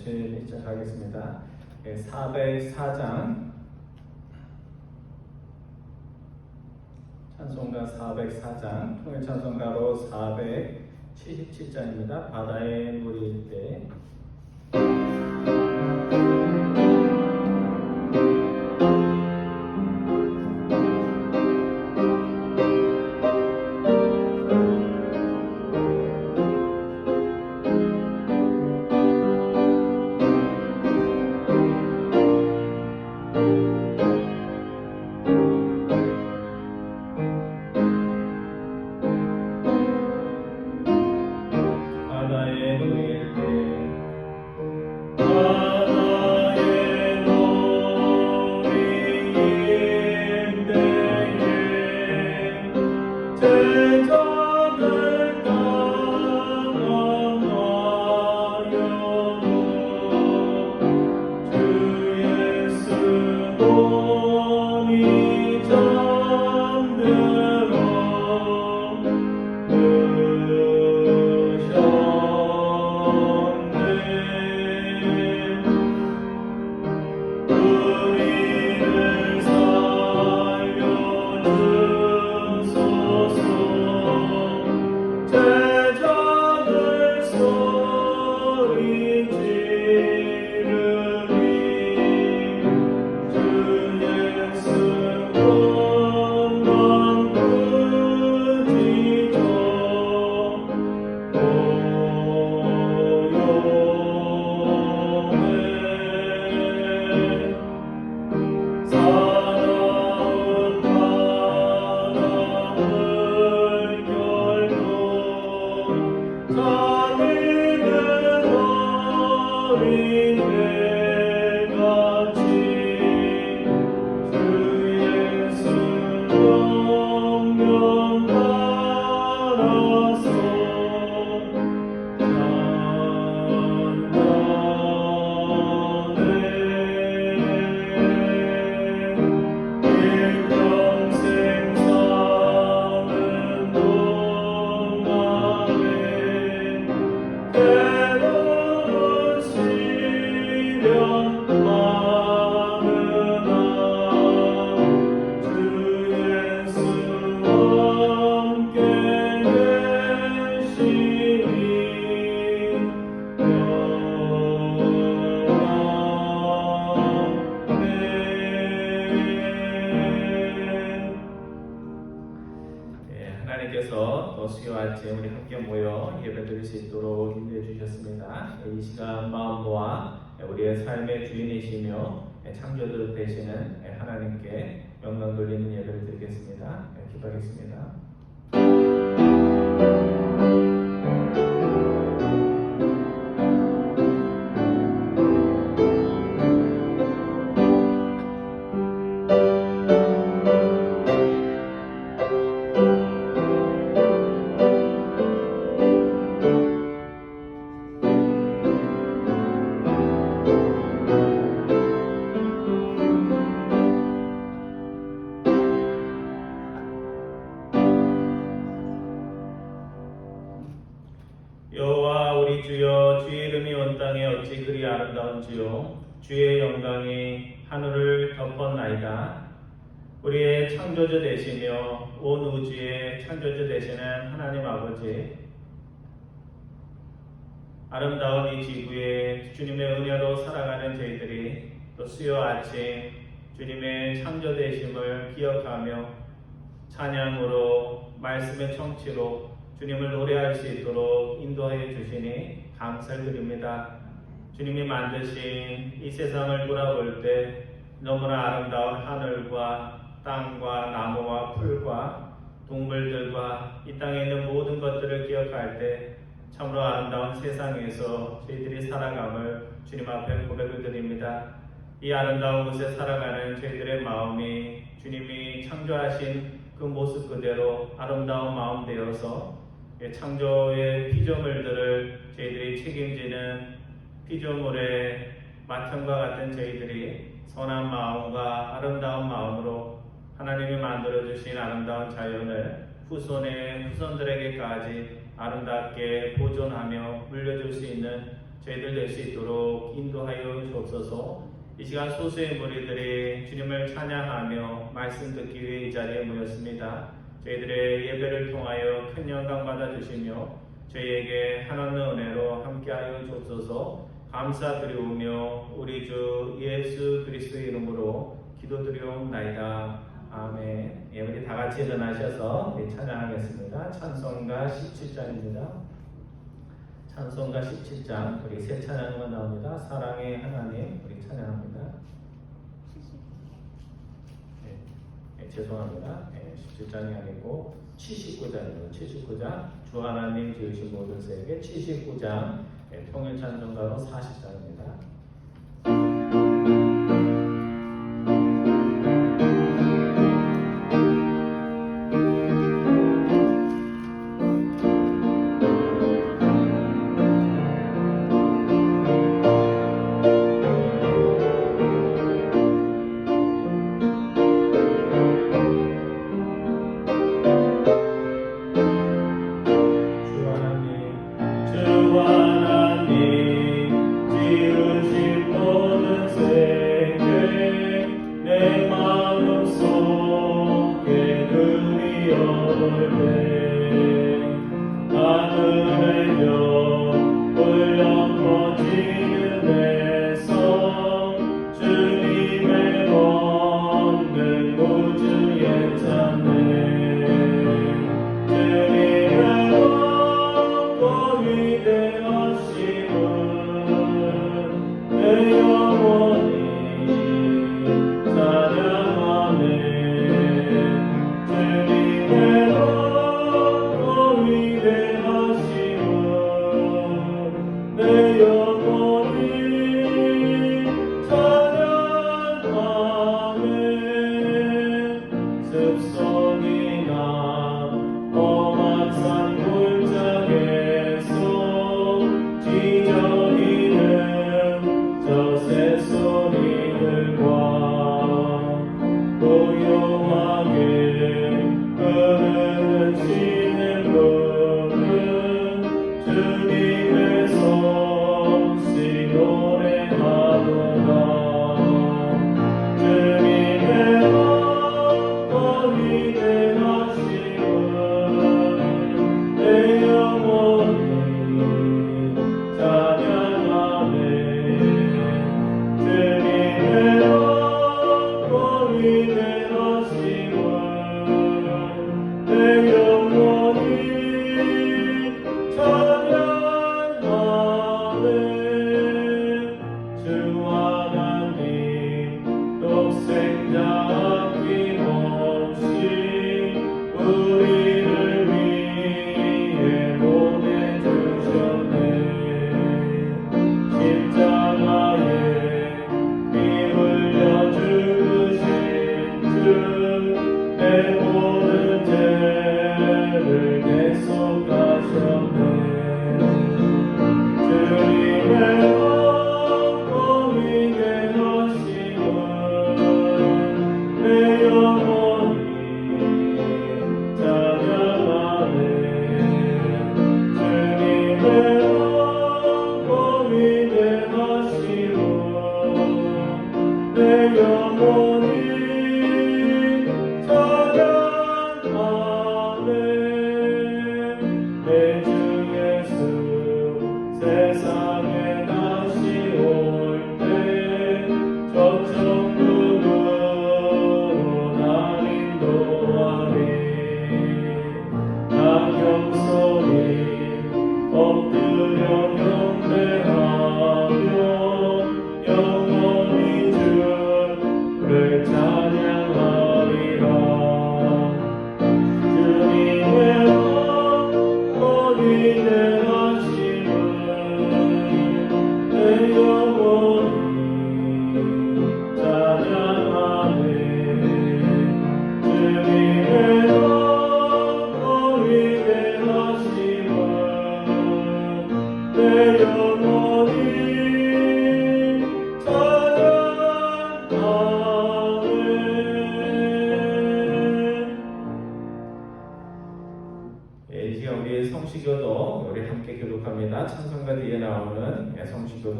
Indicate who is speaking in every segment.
Speaker 1: 같이 시작하겠습니다. 404장 찬송가 404장 통일 찬송가로 477장입니다. 바다의 물일 때 하나님께서 수요 아침 우리 함께 모여 예배드릴 수 있도록 인도해 주셨습니다. 이 시간 마음 모아 우리의 삶의 주인이시며 창조주 되시는 하나님께 영광 돌리는 예배를 드리겠습니다. 기도하겠습니다. 여호와 우리 주여, 주의 이름이 온 땅에 어찌 그리 아름다운지요. 주의 영광이 하늘을 덮었나이다. 우리의 창조주 되시며 온 우주의 창조주 되시는 하나님 아버지, 아름다운 이 지구에 주님의 은혜로 살아가는 저희들이 또 수요 아침 주님의 창조되심을 기억하며 찬양으로 말씀의 청취로 주님을 노래할 수 있도록 인도하여 주시니 감사를 드립니다. 주님이 만드신 이 세상을 돌아볼 때 너무나 아름다운 하늘과 땅과 나무와 풀과 동물들과 이 땅에 있는 모든 것들을 기억할 때 참으로 아름다운 세상에서 저희들이 살아감을 주님 앞에 고백을 드립니다. 이 아름다운 곳에 살아가는 저희들의 마음이 주님이 창조하신 그 모습 그대로 아름다운 마음 되어서 창조의 피조물들을 저희들이 책임지는 피조물의 맏형과 같은 저희들이 선한 마음과 아름다운 마음으로 하나님이 만들어주신 아름다운 자연을 후손들에게까지 아름답게 보존하며 물려줄 수 있는 저희들 될 수 있도록 인도하여 주옵소서. 이 시간 소수의 무리들이 주님을 찬양하며 말씀 듣기 위해 이 자리에 모였습니다. 저희들의 예배를 통하여 큰 영광 받아주시며 저희에게 한없는 은혜로 함께하여 주옵소서. 감사드리오며 우리 주 예수 그리스도의 이름으로 기도드리옵나이다. 아멘. 예, 우리 다 같이 일어나셔서 찬양하겠습니다. 찬송가 17장입니다. 찬송가 17장, 우리 새 찬양만 나옵니다. 사랑의 하나님, 우리 찬양합니다. 죄송합니다. 17장이 아니고 79장입니다. 79장, 주 하나님 지으신 모든 세계 79장, 통일 찬송가로 40장입니다.
Speaker 2: 영원히 주를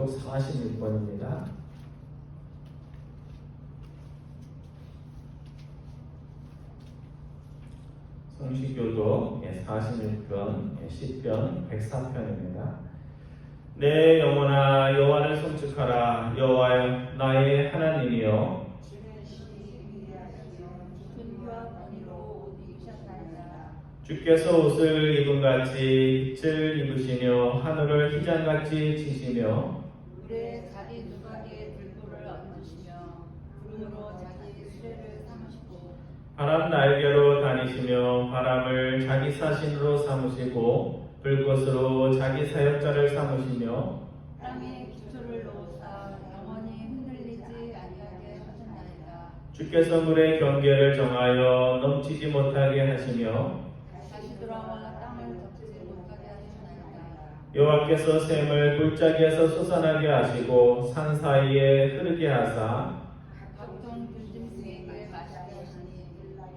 Speaker 1: 성시교독 46번입니다. 성시교독 46편, 10편, 104편입니다. 내 영혼아 여호와를 송축하라. 여호와여 나의 하나님이여 주께서 옷을 입은같이 빛을 입으시며 하늘을 휘장같이 치시며
Speaker 2: 물에 자기 누가리에 들불을 얹으시며 구름으로 자기 수레를 삼으시고
Speaker 1: 바람 날개로 다니시며 바람을 자기 사신으로 삼으시고 불꽃으로 자기 사역자를 삼으시며
Speaker 2: 땅에 기초를 놓으사 영원히 흔들리지 아니하게 하셨나이다.
Speaker 1: 주께서 물의 경계를 정하여 넘치지 못하게 하시며
Speaker 2: 다시 돌아와 땅을 덮지 못하게 하셨나이다.
Speaker 1: 여호와께서 샘을 골짜기에서 솟아나게 하시고 산 사이에 흐르게 하사
Speaker 2: 각종 균짐승에게 마시게 하시니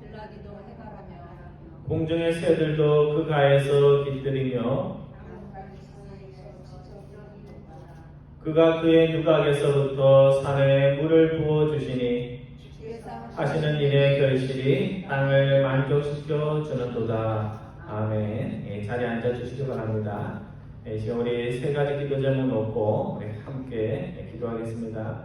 Speaker 2: 들나귀도 해가라며
Speaker 1: 공중의 새들도 그 가에서 깃들이며 그가 그의 누각에서부터 산에 물을 부어주시니 하시는 일의 결실이 땅을 만족시켜 주는도다. 아멘. 자리에 앉아주시기 바랍니다. 지금 우리 세 가지 기도 제목 놓고 우리 함께 기도하겠습니다.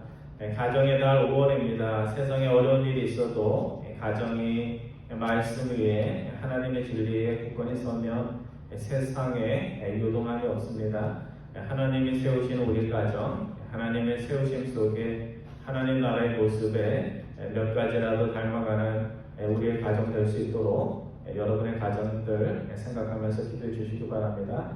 Speaker 1: 가정의 달 5월입니다. 세상에 어려운 일이 있어도 가정이 말씀 위에 하나님의 진리에 굳건히 서면 세상에 요동함이 없습니다. 하나님이 세우신 우리 가정, 하나님의 세우심 속에 하나님 나라의 모습에 몇 가지라도 닮아가는 우리의 가정 될 수 있도록 여러분의 가정들 생각하면서 기도해 주시기 바랍니다.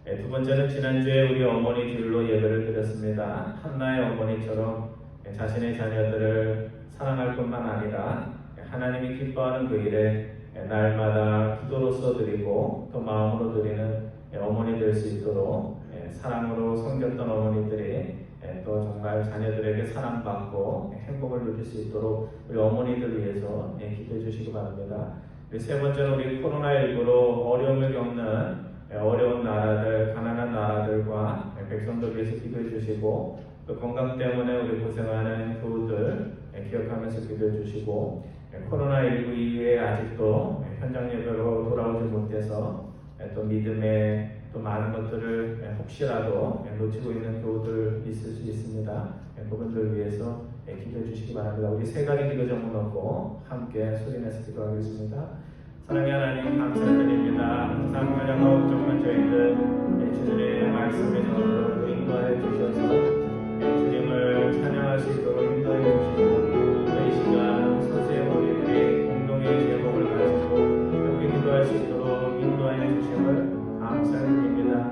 Speaker 1: 두 번째는 지난주에 우리 어머니 줄로 예배를 드렸습니다. 한나의 어머니처럼 자신의 자녀들을 사랑할 뿐만 아니라 하나님이 기뻐하는 그 일에 날마다 기도로서 드리고 또 마음으로 드리는 어머니 될 수 있도록 사랑으로 섬겼던 어머니들이 또 정말 자녀들에게 사랑받고 행복을 누릴 수 있도록 우리 어머니들 위해서 기도해 주시기 바랍니다. 세 번째는 우리 코로나19로 어려움을 겪는 어려운 나라들, 가난한 나라들과 백성들 위해서 기도해 주시고 또 건강 때문에 우리 고생하는 교우들 기억하면서 기도해 주시고 코로나19 이후에 아직도 현장 예배로 돌아오지 못해서 또 믿음의 또 많은 것들을 혹시라도 놓치고 있는 교우들 있을 수 있습니다. 그분들 위해서 기도해 주시기 바랍니다. 우리 세 가지 기도 제목 놓고 함께 소리내서 기도하겠습니다. 사랑의 하나님 감사드립니다. 항상 가정과 걱정만 저희들 주님의 말씀에 전하도록 인도하여 주셔서 주님을 찬양할 수 있도록 인도하여 주시고 이 시간 소수의 우리들이 공동의 제목을 가지고 함께 기도할 수 있도록 인도하여 주심을 감사드립니다.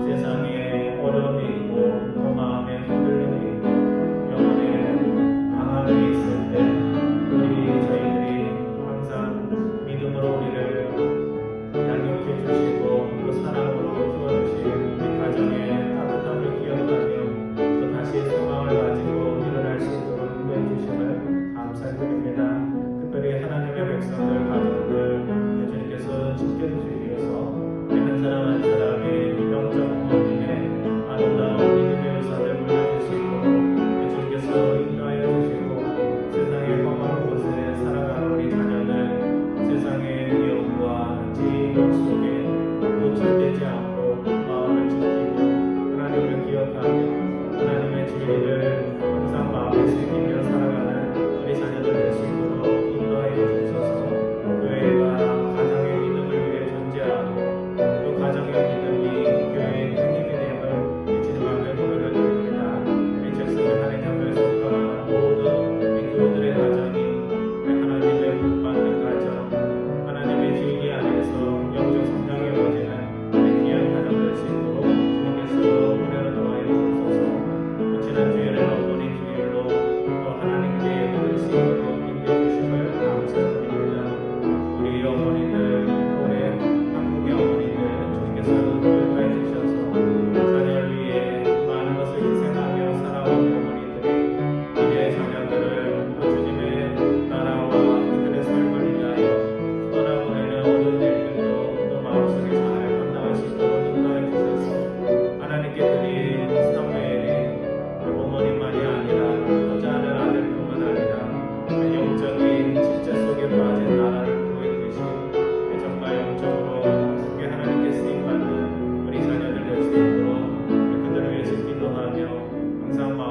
Speaker 1: 세상에 어려움이 있고 또 마음에 흔들림이 있고 영혼에 방황이 있을 때 저희들이 항상 믿음으로 우리를 양육해 주시고 또 사랑으로 키워주신 우리 가정의 따뜻함을 기억하며 또 다시 소망을 가지고 일어날 수 있도록 인도해 주심을 감사드립니다. 특별히 하나님의 백성들, 가족들 주님께서 지켜주시면서 한 사람 한 사람의 영적 부모님의 아름다운 믿음의 의사를 보여줄 수 있도록 주님께서 인도하여 주시고 세상의 험한 곳에 살아가는 우리 자녀들 세상의 위험과 지옥 속에 노출되지 않고 마음을 지키며 하나님을 기억하며 하나님의 진리를 항상 마음에 새기며 살아가는 우리 자녀들 될 수 있도록 인도하여 주셔서 교회가 가정의 믿음을 위해 존재하고 또 가정의 믿음이 교회의 큰 힘이 됨을 주님 앞에 고백을 드립니다. 우리 잭슨을 한해 장로에 속한 모든 우리 교우들의 가정이 하나님의 복받는 가정, 하나님의 진리 안에서 영적 성장에 이루어지는 귀한 가정 될 수 있도록 주님께서 은혜로 도와여 주소서. 지난주에는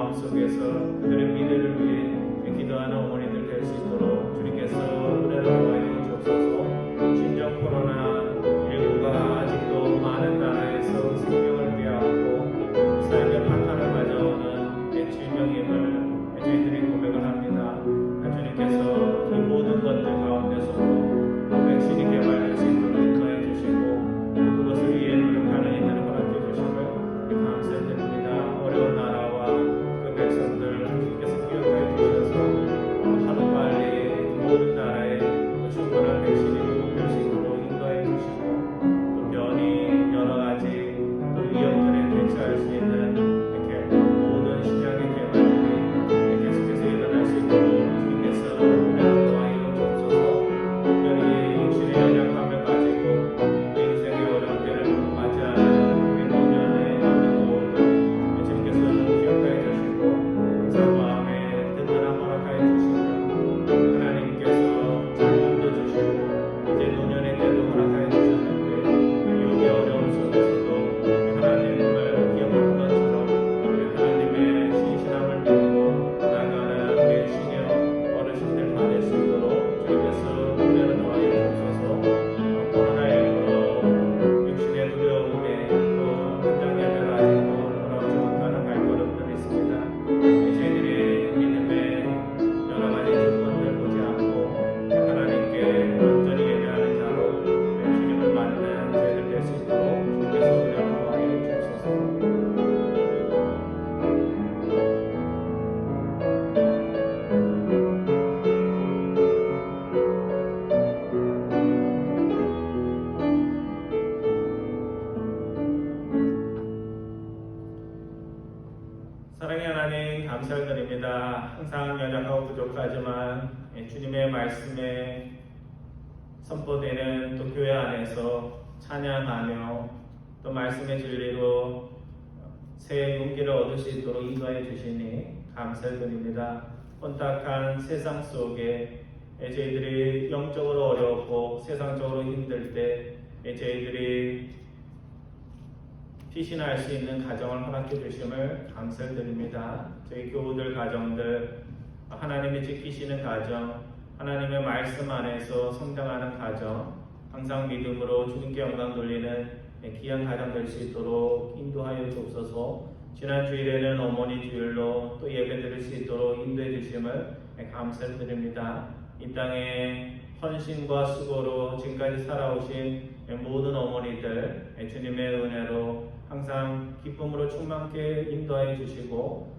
Speaker 1: 마음속에서 그들의 미래를 위해 기도하는 어머니들 될 수 있도록 주님께서 은혜를 더하여 주옵소서. 심정 코로나19가 아직도 많은 나라에서 생명을 빼앗고 삶의 파탄을 가져오는 질병임을 저희들이 고백을 합니다. 주님께서 이 모든 것들 가운데서도 백신이 개발될 수 있도록 인도해 주시고 그것을 위해 노력하는 이들을 허락해 주심을 감사드립니다. 어려운 나라와 그 백성들 주님께서 기억하여 주셔서 하루빨리 모든 나라에 충분한 백신이 공급될 수 있도록 인도해 주시고 또 변이 여러 가지 또 위협들에 대처할 수 있는 이렇게 모든 신약의 개발들이 계속해서 일어날 수 있도록 주님께서 은혜를 더하여 주옵소서. 특별히 육신의 연약함을 가지고 그 인생의 어려운 때를 맞이하는 우리 노년의 우리 교우들 주님께서 기억하여 주시고 항상 마음에 든든함 허락하여 주시고 하나님께서 장년도 주시고 이제 노년의 때도 허락하여 주셨는데 유혹의 어려움 속에서도 하나님을 기억하는 것처럼 하나님의 신실함을 믿고 나아가는 우리 시녀 어르신들 다 될 수 있도록 주님께서 은혜를 더하여 주셔서 코로나19로 육신의 두려움에 또 현장 예배를 아직도 돌아오지 못하는 발걸음들이 있습니다. 저희들이 믿음의 여러 가지 조건들 보지 않고 하나님께 온전히 예배하는 자로 주님을 맞는 저희들 될 수 있도록 주님께서 은혜를 더하여 주옵소서. 사랑의 하나님 감사를 드립니다. 항상 연약하고 부족하지만 주님의 말씀에 선포되는 또 교회 안에서 찬양하며 또 말씀의 진리로 새 용기를 얻을 수 있도록 인도해 주시니 감사를 드립니다. 혼탁한 세상 속에 저희들이 영적으로 어렵고 세상적으로 힘들 때 저희들이 피신할 수 있는 가정을 허락해 주심을 감사를 드립니다. 저희 교우들 가정들 하나님이 지키시는 가정, 하나님의 말씀 안에서 성장하는 가정, 항상 믿음으로 주님께 영광 돌리는 귀한 가정 될 수 있도록 인도하여 주옵소서. 지난 주일에는 어머니 주일로 또 예배 드릴 수 있도록 인도해 주심을 감사를 드립니다. 이 땅에 헌신과 수고로 지금까지 살아오신 모든 어머니들 주님의 은혜로 항상 기쁨으로 충만케 인도해 주시고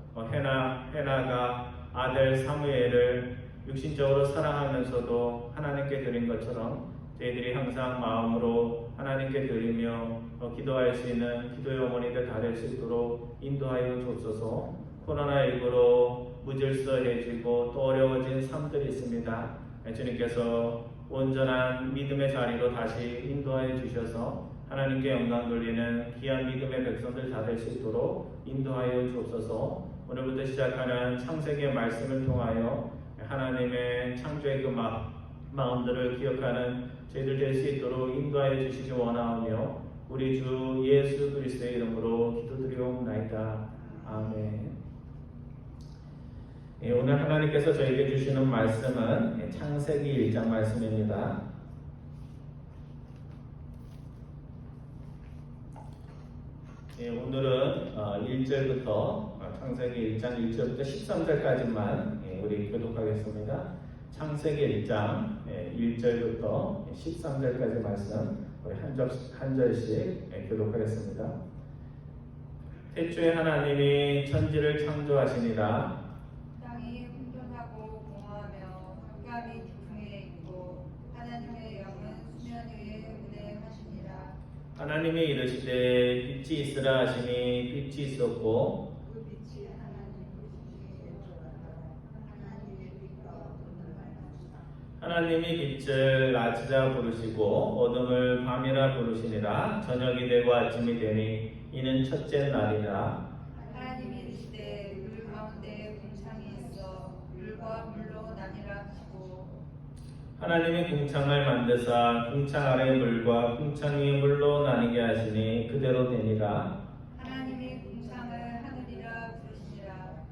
Speaker 1: 해나가 아들 사무엘을 육신적으로 사랑하면서도 하나님께 드린 것처럼 저희들이 항상 마음으로 하나님께 드리며 기도할 수 있는 기도의 어머니들 다 될 수 있도록 인도하여 주옵소서. 코로나19로 무질서해지고 또 어려워진 삶들이 있습니다. 주님께서 온전한 믿음의 자리로 다시 인도하여 주셔서 하나님께 영광 돌리는 귀한 믿음의 백성들 다 될 수 있도록 인도하여 주옵소서. 오늘부터 시작하는 창세기의 말씀을 통하여 하나님의 창조의 그 마음들을 기억하는 저희들 될 수 있도록 인도하여 주시기 원하오며 우리 주 예수 그리스도의 이름으로 기도드리옵나이다. 아멘. 오늘 하나님께서 저에게 주시는 말씀은 창세기 1장 말씀입니다. 오늘은 1절부터 창세기 1장 1절부터 13절까지만 우리 교독하겠습니다. 창세기 1장 1절부터 13절까지 말씀 우리 한 절씩 교독하겠습니다. 태초에 하나님이 천지를 창조하시니라.
Speaker 2: 땅이 혼돈하고 공허하며 흑암이 지붕에 있고 하나님의 영은 수면 위에 운행하시니라.
Speaker 1: 하나님이 이르시되 빛이 있으라 하시니 빛이 있었고
Speaker 2: 그 빛이 하나님의 빛과 어둠을 밝히시라.
Speaker 1: 하나님이 빛을 낮이라 부르시고 어둠을 밤이라 부르시니라. 저녁이 되고 아침이 되니 이는 첫째 날이라.
Speaker 2: 하나님이 이르시되 물 가운데에 궁창이 있어 물과 물로 나뉘라 하시고
Speaker 1: 하나님이 궁창을 만드사 궁창 아래 물과 궁창 위 물로 나뉘게 하시니 그대로 되니라.
Speaker 2: 하나님이 궁창을 하늘이라 부르시니라.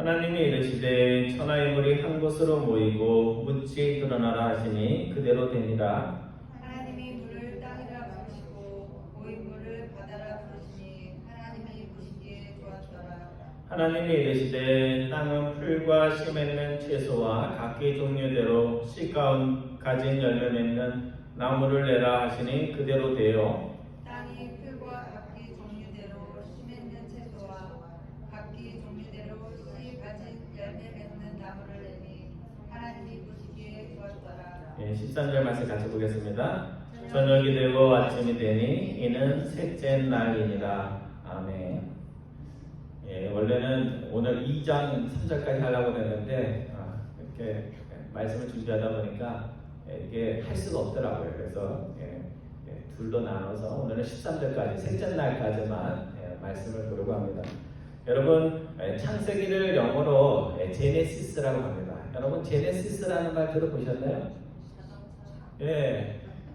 Speaker 1: 하나님이 이르시되 천하의 물이 한 곳으로 모이고 묻지 드러나라 하시니 그대로 되니라.
Speaker 2: 하나님이 물을 땅이라 부르시고 모인 물을 바다라 부르시니 하나님이 보시기에 좋았더라.
Speaker 1: 하나님이 이르시되 땅은 풀과 씨 맺는 채소와 각기 종류대로 씨 가진 열매 맺는 나무를 내라 하시니 그대로 되어
Speaker 2: 땅이 풀과 각기 종류대로 씨 맺는 채소와 각기 종류대로 씨 가진 열매 맺는 나무를 내니 하나님이 보시기에 좋았더라.
Speaker 1: 13절 말씀 같이 보겠습니다. 저녁이 되고 아침이 되니 이는 셋째 날이니라. 아멘. 원래는 오늘 2장 3절까지 하려고 했는데 이렇게 말씀을 준비하다 보니까 이게 할 수가 없더라고요. 그래서 둘로 나눠서 오늘은 13절까지 셋째 날까지만 말씀을 보려고 합니다. 여러분 창세기를 영어로 제네시스라고 합니다. 여러분 제네시스라는 말 들어보셨나요?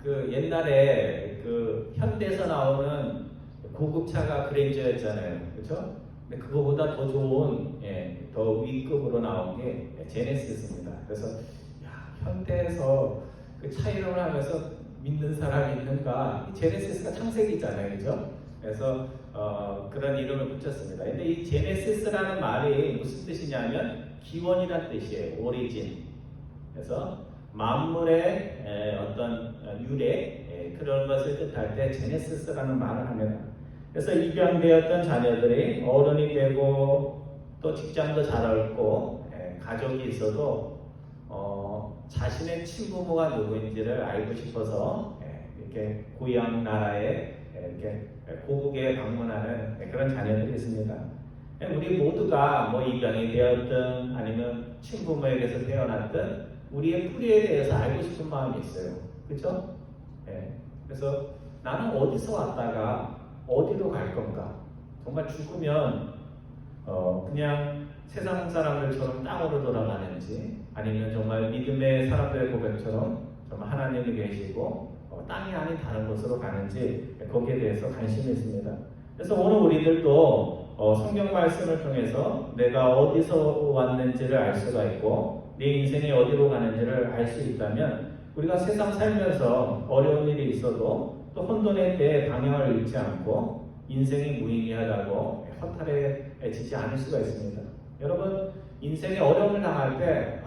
Speaker 1: 그 옛날에 그 현대에서 나오는 고급차가 그랜저였잖아요, 그렇죠? 근데 그거보다 더 좋은, 더 위급으로 나온 게 제네시스입니다. 그래서 현대에서 그 차 이름을 하면서 믿는 사람이 있는가? 제네시스가 창세기잖아요, 그렇죠? 그래서 그런 이름을 붙였습니다. 근데 이 제네시스라는 말이 무슨 뜻이냐면 기원이란 뜻이에요, 오리진. 그래서 만물의 어떤 유래 그런 것을 뜻할 때 제네시스라는 말을 합니다. 그래서 입양되었던 자녀들이 어른이 되고 또 직장도 잘 얻고 가족이 있어도 자신의 친부모가 누구인지를 알고 싶어서 이렇게 고향 나라에 이렇게 고국에 방문하는 그런 자녀들이 있습니다. 우리 모두가 뭐 입양이 되었든 아니면 친부모에게서 태어났든 우리의 뿌리에 대해서 알고 싶은 마음이 있어요. 그렇죠? 그래서 나는 어디서 왔다가 어디로 갈 건가? 정말 죽으면 그냥 세상 사람들처럼 땅으로 돌아가는지 아니면 정말 믿음의 사람들의 고백처럼 정말 하나님이 계시고 땅이 아닌 다른 곳으로 가는지 거기에 대해서 관심이 있습니다. 그래서 오늘 우리들도 성경 말씀을 통해서 내가 어디서 왔는지를 알 수가 있고 내 인생이 어디로 가는지를 알 수 있다면 우리가 세상 살면서 어려운 일이 있어도 또 혼돈의 때에 방향을 잃지 않고 인생이 무의미하다고 허탈해지지 않을 수가 있습니다. 여러분 인생에 어려움을 당할 때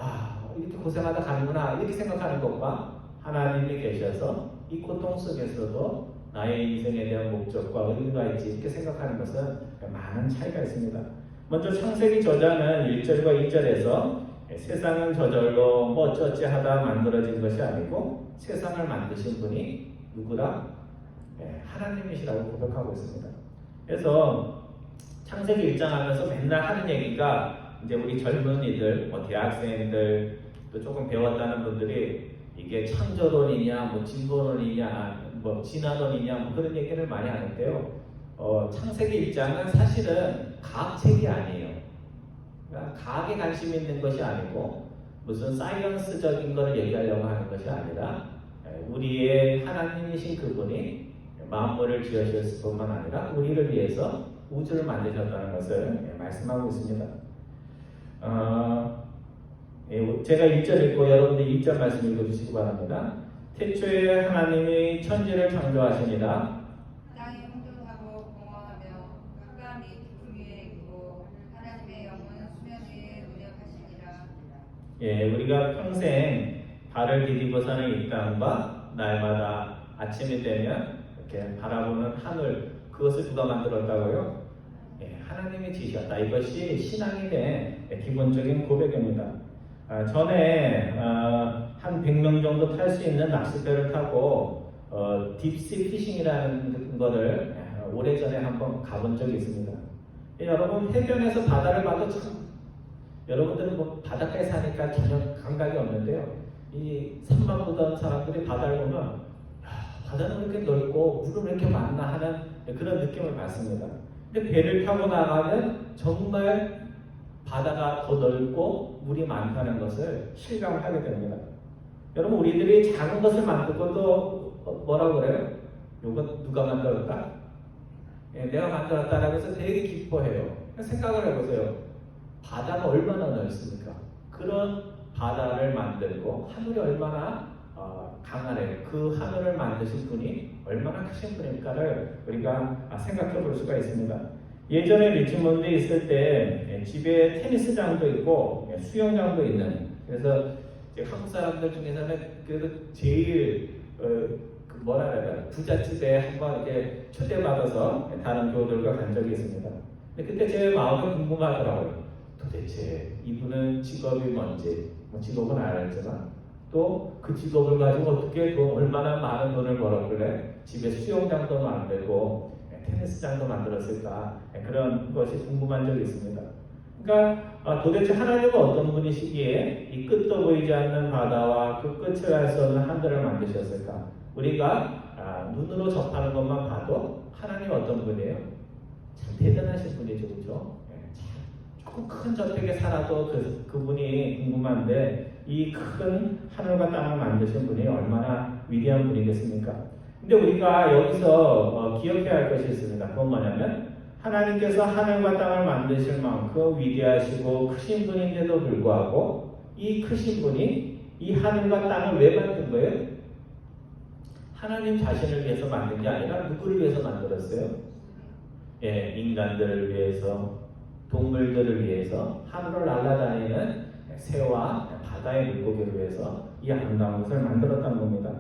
Speaker 1: 이렇게 고생하다 가는구나 이렇게 생각하는 것과 하나님이 계셔서 이 고통 속에서도 나의 인생에 대한 목적과 의미가 있지 이렇게 생각하는 것은 많은 차이가 있습니다. 먼저 창세기 저자는 1절과 2절에서 세상은 저절로 뭐 어쩌지 하다 만들어진 것이 아니고 세상을 만드신 분이 누구라? 하나님이시라고 고백하고 있습니다. 그래서 창세기 1장 하면서 맨날 하는 얘기가 이제 우리 젊은이들, 대학생들 또 조금 배웠다는 분들이 이게 창조론이냐, 뭐 진보론이냐, 뭐 진화론이냐, 뭐 그런 얘기를 많이 하는데요. 창세기 1장은 사실은 과학책이 아니에요. 그러니까 과학에 관심 있는 것이 아니고 무슨 사이언스적인 것을 얘기하려고 하는 것이 아니라 우리의 하나님이신 그분이 만물을 지으셨을 뿐만 아니라 우리를 위해서 우주를 만드셨다는 것을 말씀하고 있습니다. 제가 1절 읽고 여러분들 2절 말씀 읽어주시기 바랍니다. 태초에 하나님이 천지를 창조하시니라.
Speaker 2: 땅이 혼돈하고 공허하며 흑암이 깊음 위에 있고 하나님의 영은 수면 위에 운행하시니라.
Speaker 1: 우리가 평생 발을 디디고 사는 이 땅과 날마다 아침이 되면 이렇게 바라보는 하늘 그것을 누가 만들었다고요? 하나님이 지으셨다. 이것이 신앙이 된 기본적인 고백입니다. 전에 한 100명 정도 탈 수 있는 낚싯배를 타고 딥시 피싱이라는 거를 오래전에 한번 가본 적이 있습니다. 여러분 해변에서 바다를 봐도 참 여러분들은 뭐 바닷가에 사니까 전혀 감각이 없는데요. 이 산만 보던 사람들이 바다를 보면 바다는 왜 이렇게 넓고 물은 왜 이렇게 많나 하는 그런 느낌을 받습니다. 근데 배를 타고 나가면 정말 바다가 더 넓고 물이 많다는 것을 실감을 하게 됩니다. 여러분 우리들이 작은 것을 만들고 또 뭐라고 그래요? 이거 누가 만들었다? 내가 만들었다라고 해서 되게 기뻐해요. 생각을 해보세요. 바다가 얼마나 넓습니까? 그런 바다를 만들고 하늘이 얼마나 강하네요. 그 하늘을 만드신 분이 얼마나 크신 분일까를 우리가 생각해 볼 수가 있습니다. 예전에 리치몬드에 있을 때 집에 테니스장도 있고 수영장도 있는, 그래서 한국 사람들 중에서는 그래도 제일 뭐라 그래야 부잣집에 한번 이렇게 초대받아서 다른 교우들과 간 적이 있습니다. 근데 그때 제 마음이 궁금하더라고요. 도대체 이분은 직업이 뭔지, 직업은 알았지만 또 그 직업을 가지고 어떻게 얼마나 많은 돈을 벌었길래 집에 수영장도 만들고 테니스장도 만들었을까, 그런 것이 궁금한 적이 있습니다. 그러니까 도대체 하나님은 어떤 분이시기에 이 끝도 보이지 않는 바다와 그 끝을 알 수 없는 하늘을 만드셨을까? 우리가 눈으로 접하는 것만 봐도 하나님 어떤 분이에요? 참 대단하신 분이죠, 그렇죠? 조금 큰 저택에 살아도 그분이 궁금한데, 이 큰 하늘과 땅을 만드신 분이 얼마나 위대한 분이겠습니까? 근데 우리가 여기서 기억해야 할 것이 있습니다. 그건 뭐냐면, 하나님께서 하늘과 땅을 만드실 만큼 위대하시고 크신 분인데도 불구하고 이 크신 분이 이 하늘과 땅을 왜 만든 거예요? 하나님 자신을 위해서 만든 게 아니라 누구를 위해서 만들었어요? 인간들을 위해서, 동물들을 위해서, 하늘을 날아다니는 새와 바다의 물고기를 위해서 이 아름다운 것을 만들었다는 겁니다.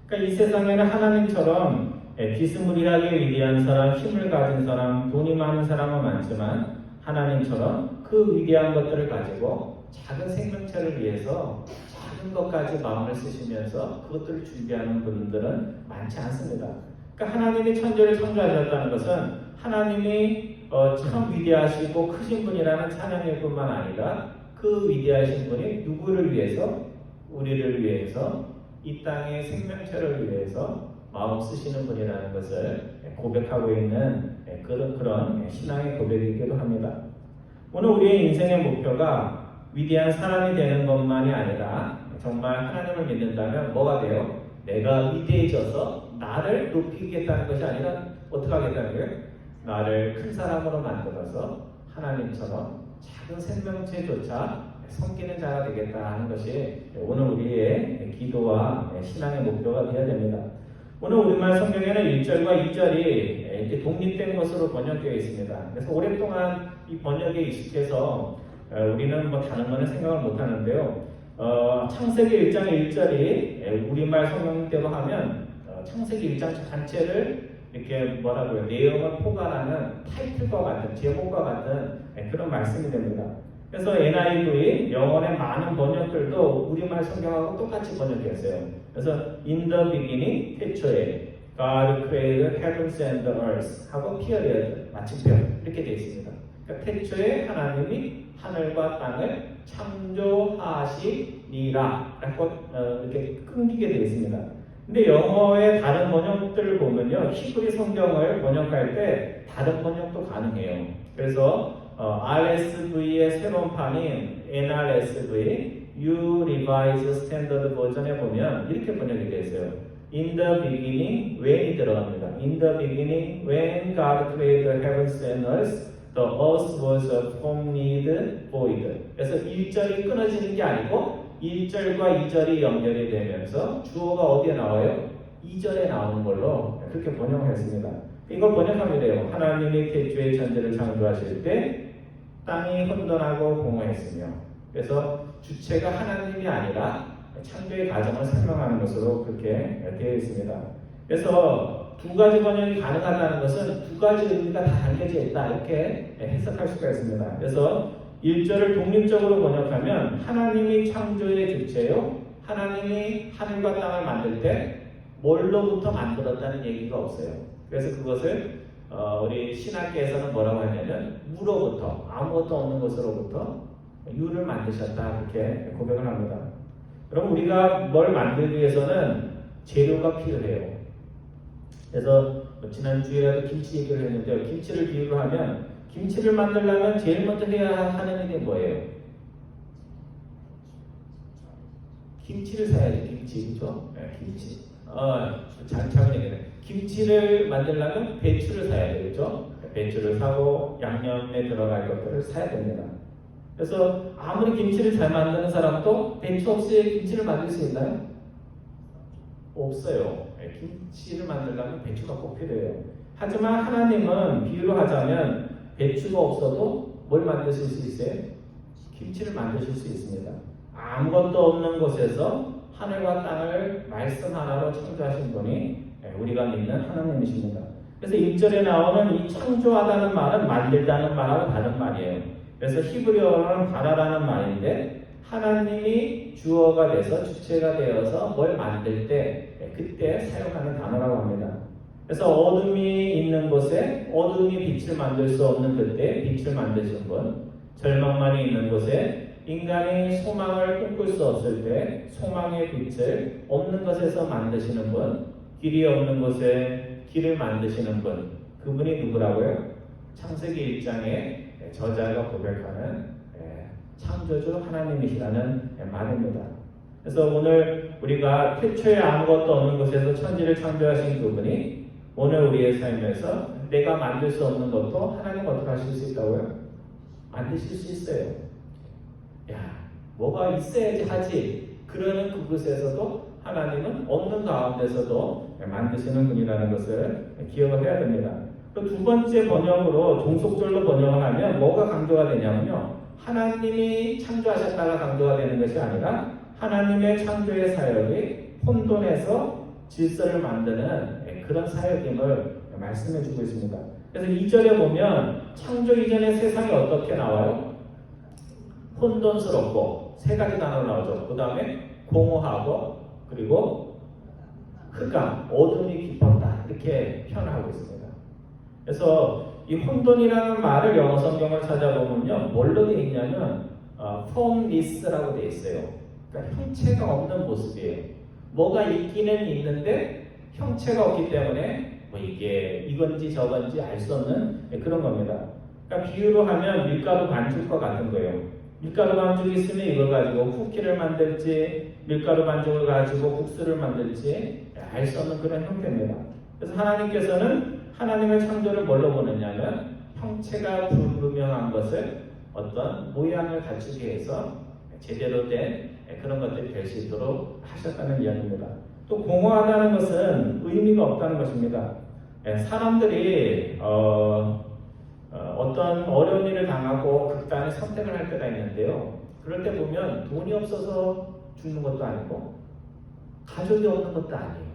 Speaker 1: 그러니까 이 세상에는 하나님처럼 비스무리하게 위대한 사람, 힘을 가진 사람, 돈이 많은 사람은 많지만 하나님처럼 그 위대한 것들을 가지고 작은 생명체를 위해서 작은 것까지 마음을 쓰시면서 그것들을 준비하는 분들은 많지 않습니다. 그러니까 하나님이 천지를 창조하셨다는 것은 하나님이 참 위대하시고 크신 분이라는 찬양일 뿐만 아니라 그 위대하신 분이 누구를 위해서? 우리를 위해서, 이 땅의 생명체를 위해서 마음 쓰시는 분이라는 것을 고백하고 있는 그런 신앙의 고백이기도 합니다. 오늘 우리의 인생의 목표가 위대한 사람이 되는 것만이 아니라 정말 하나님을 믿는다면 뭐가 돼요? 내가 위대해져서 나를 높이겠다는 것이 아니라 어떻게 하겠다는 거예요? 나를 큰 사람으로 만들어서 하나님처럼 작은 생명체조차 섬기는 자가 되겠다 하는 것이 오늘 우리의 기도와 신앙의 목표가 되어야 됩니다. 오늘 우리말 성경에는 1절과 2절이 이렇게 독립된 것으로 번역되어 있습니다. 그래서 오랫동안 이 번역에 익숙해서 우리는 뭐 다른 거는 생각을 못 하는데요. 창세기 1장 1절이 우리말 성경대로 하면 창세기 1장 전체를 이렇게 뭐라고요? 내용을 포괄하는 타이틀과 같은, 제목과 같은 그런 말씀이 됩니다. 그래서 NIV 영어의 많은 번역들도 우리말 성경하고 똑같이 번역했어요. 그래서 in the beginning, 태초에 God created heavens and the earth 하고 period, 마침표 이렇게 되어 있습니다. 그러니까 태초에 하나님이 하늘과 땅을 창조하시니라 라고 이렇게 끊기게 되어 있습니다. 근데 영어의 다른 번역들을 보면요, 히브리 성경을 번역할 때 다른 번역도 가능해요. 그래서 RSV의 새로운 판인 NRSV, New Revised Standard Version에 보면 이렇게 번역이 되어 있어요. In the beginning, when이 들어갑니다. In the beginning, when God created the heavens and earth, the earth was formed void. 그래서 1절이 끊어지는 게 아니고 1절과 2절이 연결이 되면서 주어가 어디에 나와요? 2절에 나오는 걸로 그렇게 번역을 했습니다. 이걸 번역하면 돼요. 하나님이 태초에 천지를 창조하실 때 땅이 혼돈하고 공허했으며, 그래서 주체가 하나님이 아니라 창조의 과정을 설명하는 것으로 그렇게 되어 있습니다. 그래서 두 가지 번역이 가능하다는 것은 두 가지 의미가 다 담겨져 있다 이렇게 해석할 수가 있습니다. 그래서 1절을 독립적으로 번역하면 하나님이 창조의 주체요, 하나님이 하늘과 땅을 만들 때 뭘로부터 만들었다는 얘기가 없어요. 그래서 그것을 우리 신학계에서는 뭐라고 하냐면 무로부터, 아무것도 없는 것으로부터 유를 만드셨다 그렇게 고백을 합니다. 그럼 우리가 뭘 만들기 위해서는 재료가 필요해요. 그래서 지난주에라도 김치 얘기를 했는데요. 김치를 비유로 하면 김치를 만들려면 제일 먼저 해야 하는 일이 뭐예요? 김치를 사야지. 김치, 그죠? 네, 김치. 작은 얘기네. 김치를 만들려면 배추를 사야 돼요, 그죠? 배추를 사고 양념에 들어갈 것들을 사야 됩니다. 그래서 아무리 김치를 잘 만드는 사람도 배추 없이 김치를 만들 수 있나요? 없어요. 김치를 만들려면 배추가 꼭 필요해요. 하지만 하나님은 비유로 하자면 배추가 없어도 뭘 만드실 수 있어요? 김치를 만드실 수 있습니다. 아무것도 없는 곳에서 하늘과 땅을 말씀 하나로 창조하신 분이 우리가 믿는 하나님이십니다. 그래서 1절에 나오는 이 창조하다는 말은 만들다는 말하고 다른 말이에요. 그래서 히브리어로는 바라라는 말인데 하나님이 주어가 돼서 주체가 되어서 뭘 만들 때 그때 사용하는 단어라고 합니다. 그래서 어둠이 있는 곳에 어둠이 빛을 만들 수 없는 그때 빛을 만드신 분, 절망만이 있는 곳에 인간이 소망을 꿈꿀 수 없을 때 소망의 빛을 없는 것에서 만드시는 분, 길이 없는 곳에 길을 만드시는 분, 그분이 누구라고요? 창세기 1장에 저자가 고백하는 창조주 하나님이시라는 말입니다. 그래서 오늘 우리가 태초에 아무것도 없는 곳에서 천지를 창조하신 그분이 오늘 우리의 삶에서 내가 만들 수 없는 것도 하나님 어떻게 하실 수 있다고요? 만드실 수 있어요. 야, 뭐가 있어야지 하지. 그러는 그곳에서도 하나님은 없는 가운데서도 만드시는 분이라는 것을 기억을 해야 됩니다. 또 두 번째 번역으로 종속절로 번역을 하면 뭐가 강조가 되냐면요. 하나님이 창조하셨다가 강조가 되는 것이 아니라 하나님의 창조의 사역이 혼돈에서 질서를 만드는 그런 사역임을 말씀해 주고 있습니다. 그래서 2절에 보면 창조 이전의 세상이 어떻게 나와요? 혼돈스럽고 세 가지 단어로 나오죠. 그 다음에 공허하고 그리고 흑암, 어둠이 깊었다 이렇게 표현하고 있습니다. 그래서 이 혼돈이라는 말을 영어 성경을 찾아보면요 뭘로 되어 있냐면 formless라고 되어 있어요. 그러니까 형체가 없는 모습이에요. 뭐가 있기는 있는데 형체가 없기 때문에 뭐 이게 이건지 저건지 알 수 없는 그런 겁니다. 그러니까 비유로 하면 밀가루 반죽과 같은 거예요. 밀가루 반죽이 있으면 이걸 가지고 쿠키를 만들지 밀가루 반죽을 가지고 국수를 만들지 알 수 없는 그런 형태입니다. 그래서 하나님께서는 하나님의 창조를 뭘로 보느냐면 형체가 불분명한 것을 어떤 모양을 갖추기 위해서 제대로 된 그런 것들이 될 수 있도록 하셨다는 이야기입니다. 또 공허하다는 것은 의미가 없다는 것입니다. 사람들이 어떤 어려운 일을 당하고 극단의 선택을 할 때가 있는데요. 그럴 때 보면 돈이 없어서 죽는 것도 아니고 가족이 없는 것도 아니에요.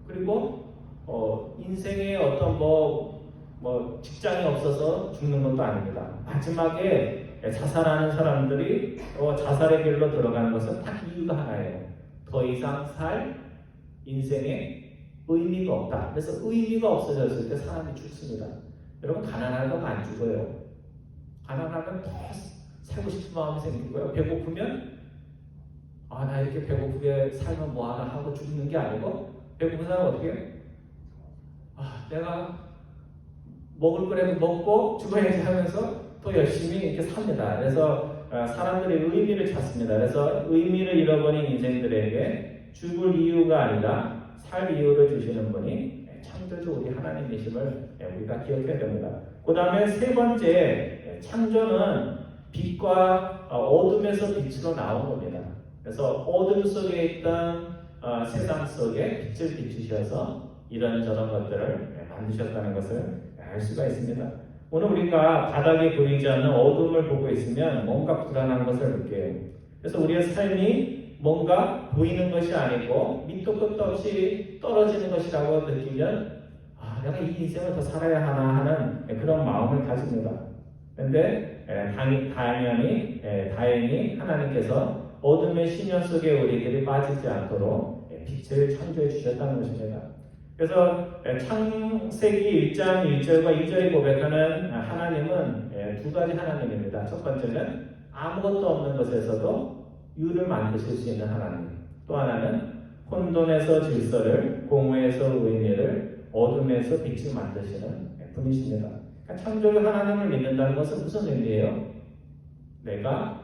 Speaker 1: 그리고 인생에 어떤 직장이 없어서 죽는 것도 아닙니다. 마지막에 자살하는 사람들이 자살의 길로 들어가는 것은 딱 이유가 하나예요. 더 이상 살 인생에 의미가 없다. 그래서 의미가 없어졌을 때 사람이 죽습니다. 여러분 가난하면 안 죽어요. 가난하면 더 살고 싶은 마음이 생기고요. 배고프면 나 이렇게 배고프게 살면 뭐하나 하고 죽는 게 아니고 배고픈 사람은 어떻게 해요? 내가 먹을 거라도 먹고 죽어야지 하면서 더 열심히 이렇게 삽니다. 그래서 사람들이 의미를 찾습니다. 그래서 의미를 잃어버린 인생들에게 죽을 이유가 아니라 살 이유를 주시는 분이 창조주 우리 하나님이심을 우리가 기억해야 됩니다. 그 다음에 세 번째 창조는 빛과 어둠에서 빛으로 나온 겁니다. 그래서 어둠 속에 있던 세상 속에 빛을 비추셔서 이런저런 것들을 만드셨다는 것을 알 수가 있습니다. 오늘 우리가 바닥에 보이지 않는 어둠을 보고 있으면 뭔가 불안한 것을 느껴요. 그래서 우리의 삶이 뭔가 보이는 것이 아니고 밑도 끝도 없이 떨어지는 것이라고 느끼면 내가 이 인생을 더 살아야 하나 하는 그런 마음을 가집니다. 그런데 다행히 하나님께서 어둠의 심연 속에 우리들이 빠지지 않도록 빛을 창조해 주셨다는 것입니다. 그래서 창세기 1장 1절과 2절이 고백하는 하나님은 두 가지 하나님입니다. 첫 번째는 아무것도 없는 것에서도 유를 만드실 수 있는 하나님. 또 하나는 혼돈에서 질서를, 공허에서 의미를, 어둠에서 빛을 만드시는 분이십니다. 그러니까 창조주 하나님을 믿는다는 것은 무슨 의미예요? 내가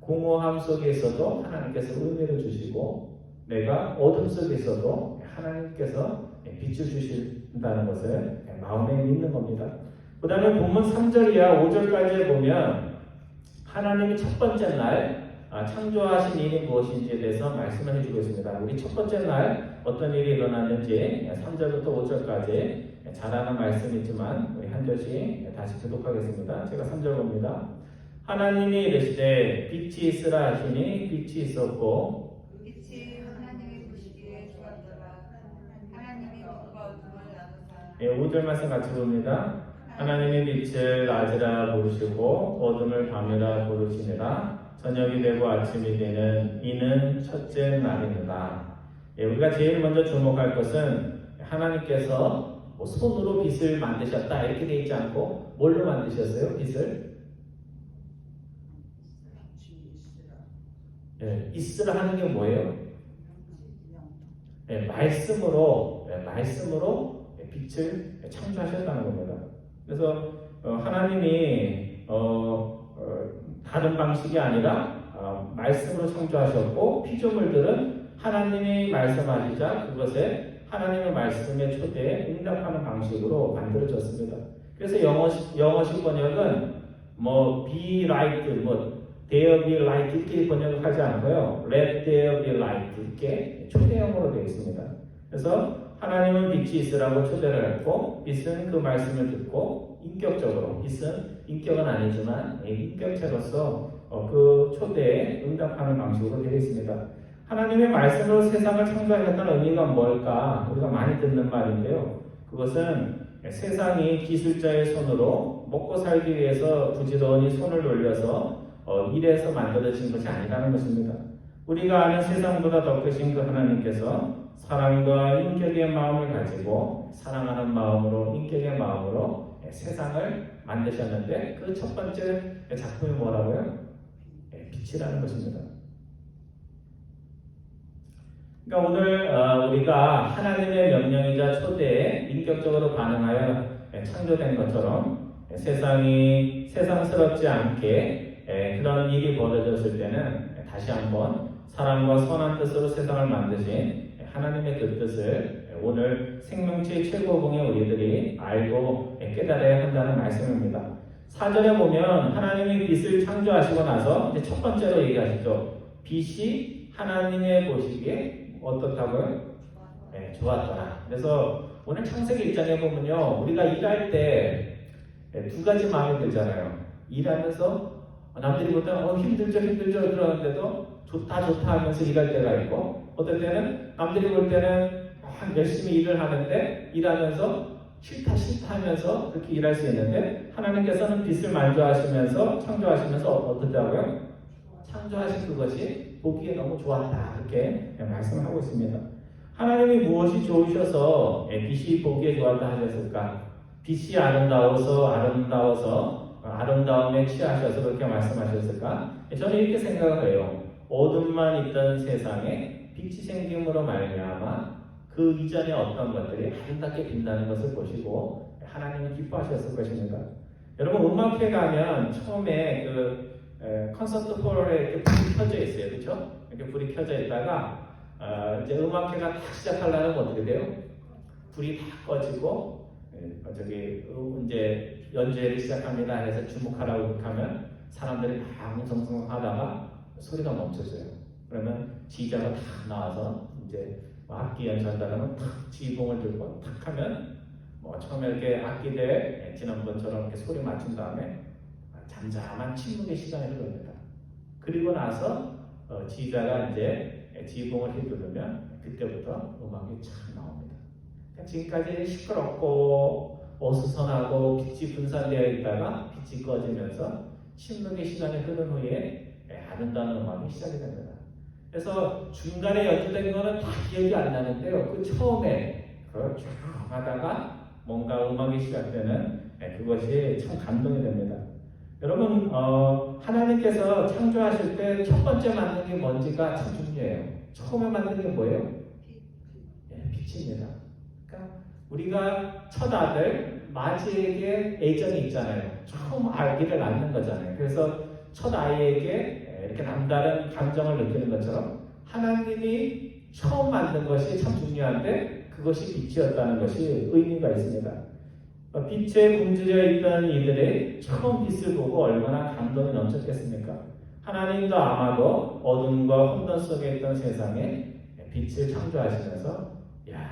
Speaker 1: 공허함 속에서도 하나님께서 의미를 주시고 내가 어둠 속에서도 하나님께서 빛을 주신다는 것을 마음에 믿는 겁니다. 그 다음에 본문 3절 이하 5절까지 보면 하나님이 첫 번째 날 창조하신 일이 무엇인지에 대해서 말씀을 해주고 있습니다. 우리 첫 번째 날 어떤 일이 일어났는지 3절부터 5절까지 잘 아는 말씀이지만 우리 한 절씩 다시 교독하겠습니다. 제가 3절 봅니다. 하나님이 이르시되 빛이 있으라 하시니 빛이 있었고
Speaker 2: 빛이 하나님이 보시기에 좋았더라. 하나님이 빛과 어둠을 나누사
Speaker 1: 5절 말씀 같이 봅니다. 하나님이 빛을 낮이라 부르시고 어둠을 밤이라 부르시니라. 저녁이 되고 아침이 되는 이는 첫째 날입니다. 우리가 제일 먼저 주목할 것은 하나님께서 손으로 빛을 만드셨다 이렇게 되어 있지 않고 뭘로 만드셨어요? 빛을? 있으라 하는 게 뭐예요? 말씀으로 빛을 창조하셨다는 겁니다. 그래서 하나님이 다른 방식이 아니라 말씀으로 창조하셨고 피조물들은 하나님이 말씀하시자 그것에 하나님의 말씀의 초대에 응답하는 방식으로 만들어졌습니다. 그래서 영어식 번역은 be light, there be light 이렇게 번역하지 않고요. let there be light 이렇게 초대형으로 되어 있습니다. 그래서 하나님은 빛이 있으라고 초대를 했고 빛은 그 말씀을 듣고 인격적으로 빛은 인격은 아니지만 인격체로서 그 초대에 응답하는 방식으로 되어 있습니다. 하나님의 말씀으로 세상을 창조하셨다는 의미가 뭘까? 우리가 많이 듣는 말인데요. 그것은 세상이 기술자의 손으로 먹고 살기 위해서 부지런히 손을 돌려서 일해서 만들어진 것이 아니라는 것입니다. 우리가 아는 세상보다 더 크신 그 하나님께서 사랑과 인격의 마음을 가지고 사랑하는 마음으로 인격의 마음으로 세상을 만드셨는데 그 첫 번째 작품이 뭐라고요? 빛이라는 것입니다. 그러니까 오늘 우리가 하나님의 명령이자 초대에 인격적으로 반응하여 창조된 것처럼 세상이 세상스럽지 않게 그런 일이 벌어졌을 때는 다시 한번 사랑과 선한 뜻으로 세상을 만드신 하나님의 그 뜻을 오늘 생명체의 최고봉의 우리들이 알고 깨달아야 한다는 말씀입니다. 4절에 보면 하나님이 빛을 창조하시고 나서 이제 첫 번째로 얘기하시죠. 빛이 하나님의 보시기에 어떻다고요? 좋았더라. 그래서 오늘 창세기 1장에 보면요. 우리가 일할 때 두 가지 마음이 들잖아요. 일하면서 남들이 볼 때는 힘들죠 그러는데도 좋다 하면서 일할 때가 있고 어떨 때는 남들이 볼 때는 열심히 일을 하는데 일하면서 싫다 하면서 그렇게 일할 수 있는데 하나님께서는 빛을 만족하시면서 창조하시면서 어떻다고요? 창조하신 그것이 보기에 너무 좋았다 이렇게 말씀을 하고 있습니다. 하나님이 무엇이 좋으셔서 빛이 보기에 좋았다 하셨을까? 빛이 아름다움에 취하셔서 그렇게 말씀하셨을까? 저는 이렇게 생각을 해요. 어둠만 있던 세상에 빛이 생김으로 말미암아 그 이전에 어떤 것들이 아름답게 빛나는 것을 보시고 하나님은 기뻐하셨을 것입니다. 여러분 음악회 가면 처음에 그 콘서트 홀에 이렇게 불이 켜져 있어요, 그렇죠? 이렇게 불이 켜져 있다가 이제 음악회가 딱 시작하려면 어떻게 돼요? 불이 다 꺼지고 이제 연주회를 시작합니다 해서 주목하라고 하면 사람들이 막 웅성웅성하다가 소리가 멈춰져요. 그러면 지휘자가 탁 나와서 이제 악기 연주한다면 탁 지휘봉을 들고 탁 하면 처음에 이렇게 악기들 지난번처럼 이렇게 소리 맞춘 다음에 잠잠한 침묵의 시간이 흐릅니다. 그리고 나서 지휘자가 이제 지휘봉을 휘두르면 그때부터 음악이 착 나옵니다. 그러니까 지금까지 시끄럽고 어수선하고 빛이 분산되어 있다가 빛이 꺼지면서 침묵의 시간이 흐른 후에 아름다운 음악이 시작이 됩니다. 그래서 중간에 연주된 거는 다 기억이 안 나는데요. 그 처음에 쭉 하다가 뭔가 음악이 시작되는 그것이 참 감동이 됩니다. 여러분 하나님께서 창조하실 때 첫 번째 만든 게 뭔지가 참 중요해요. 처음에 만든 게 뭐예요? 빛입니다. 그러니까 우리가 첫 아들 마지에게 애정이 있잖아요. 처음 아기를 낳는 거잖아요. 그래서 첫 아이에게 이렇게 남다른 감정을 느끼는 것처럼 하나님이 처음 만든 것이 참 중요한데 그것이 빛이었다는 것이 의미가 있습니다. 빛에 굶주려 있던 이들의 처음 빛을 보고 얼마나 감동이 넘쳤겠습니까? 하나님도 아마도 어둠과 혼돈 속에 있던 세상에 빛을 창조하시면서 야,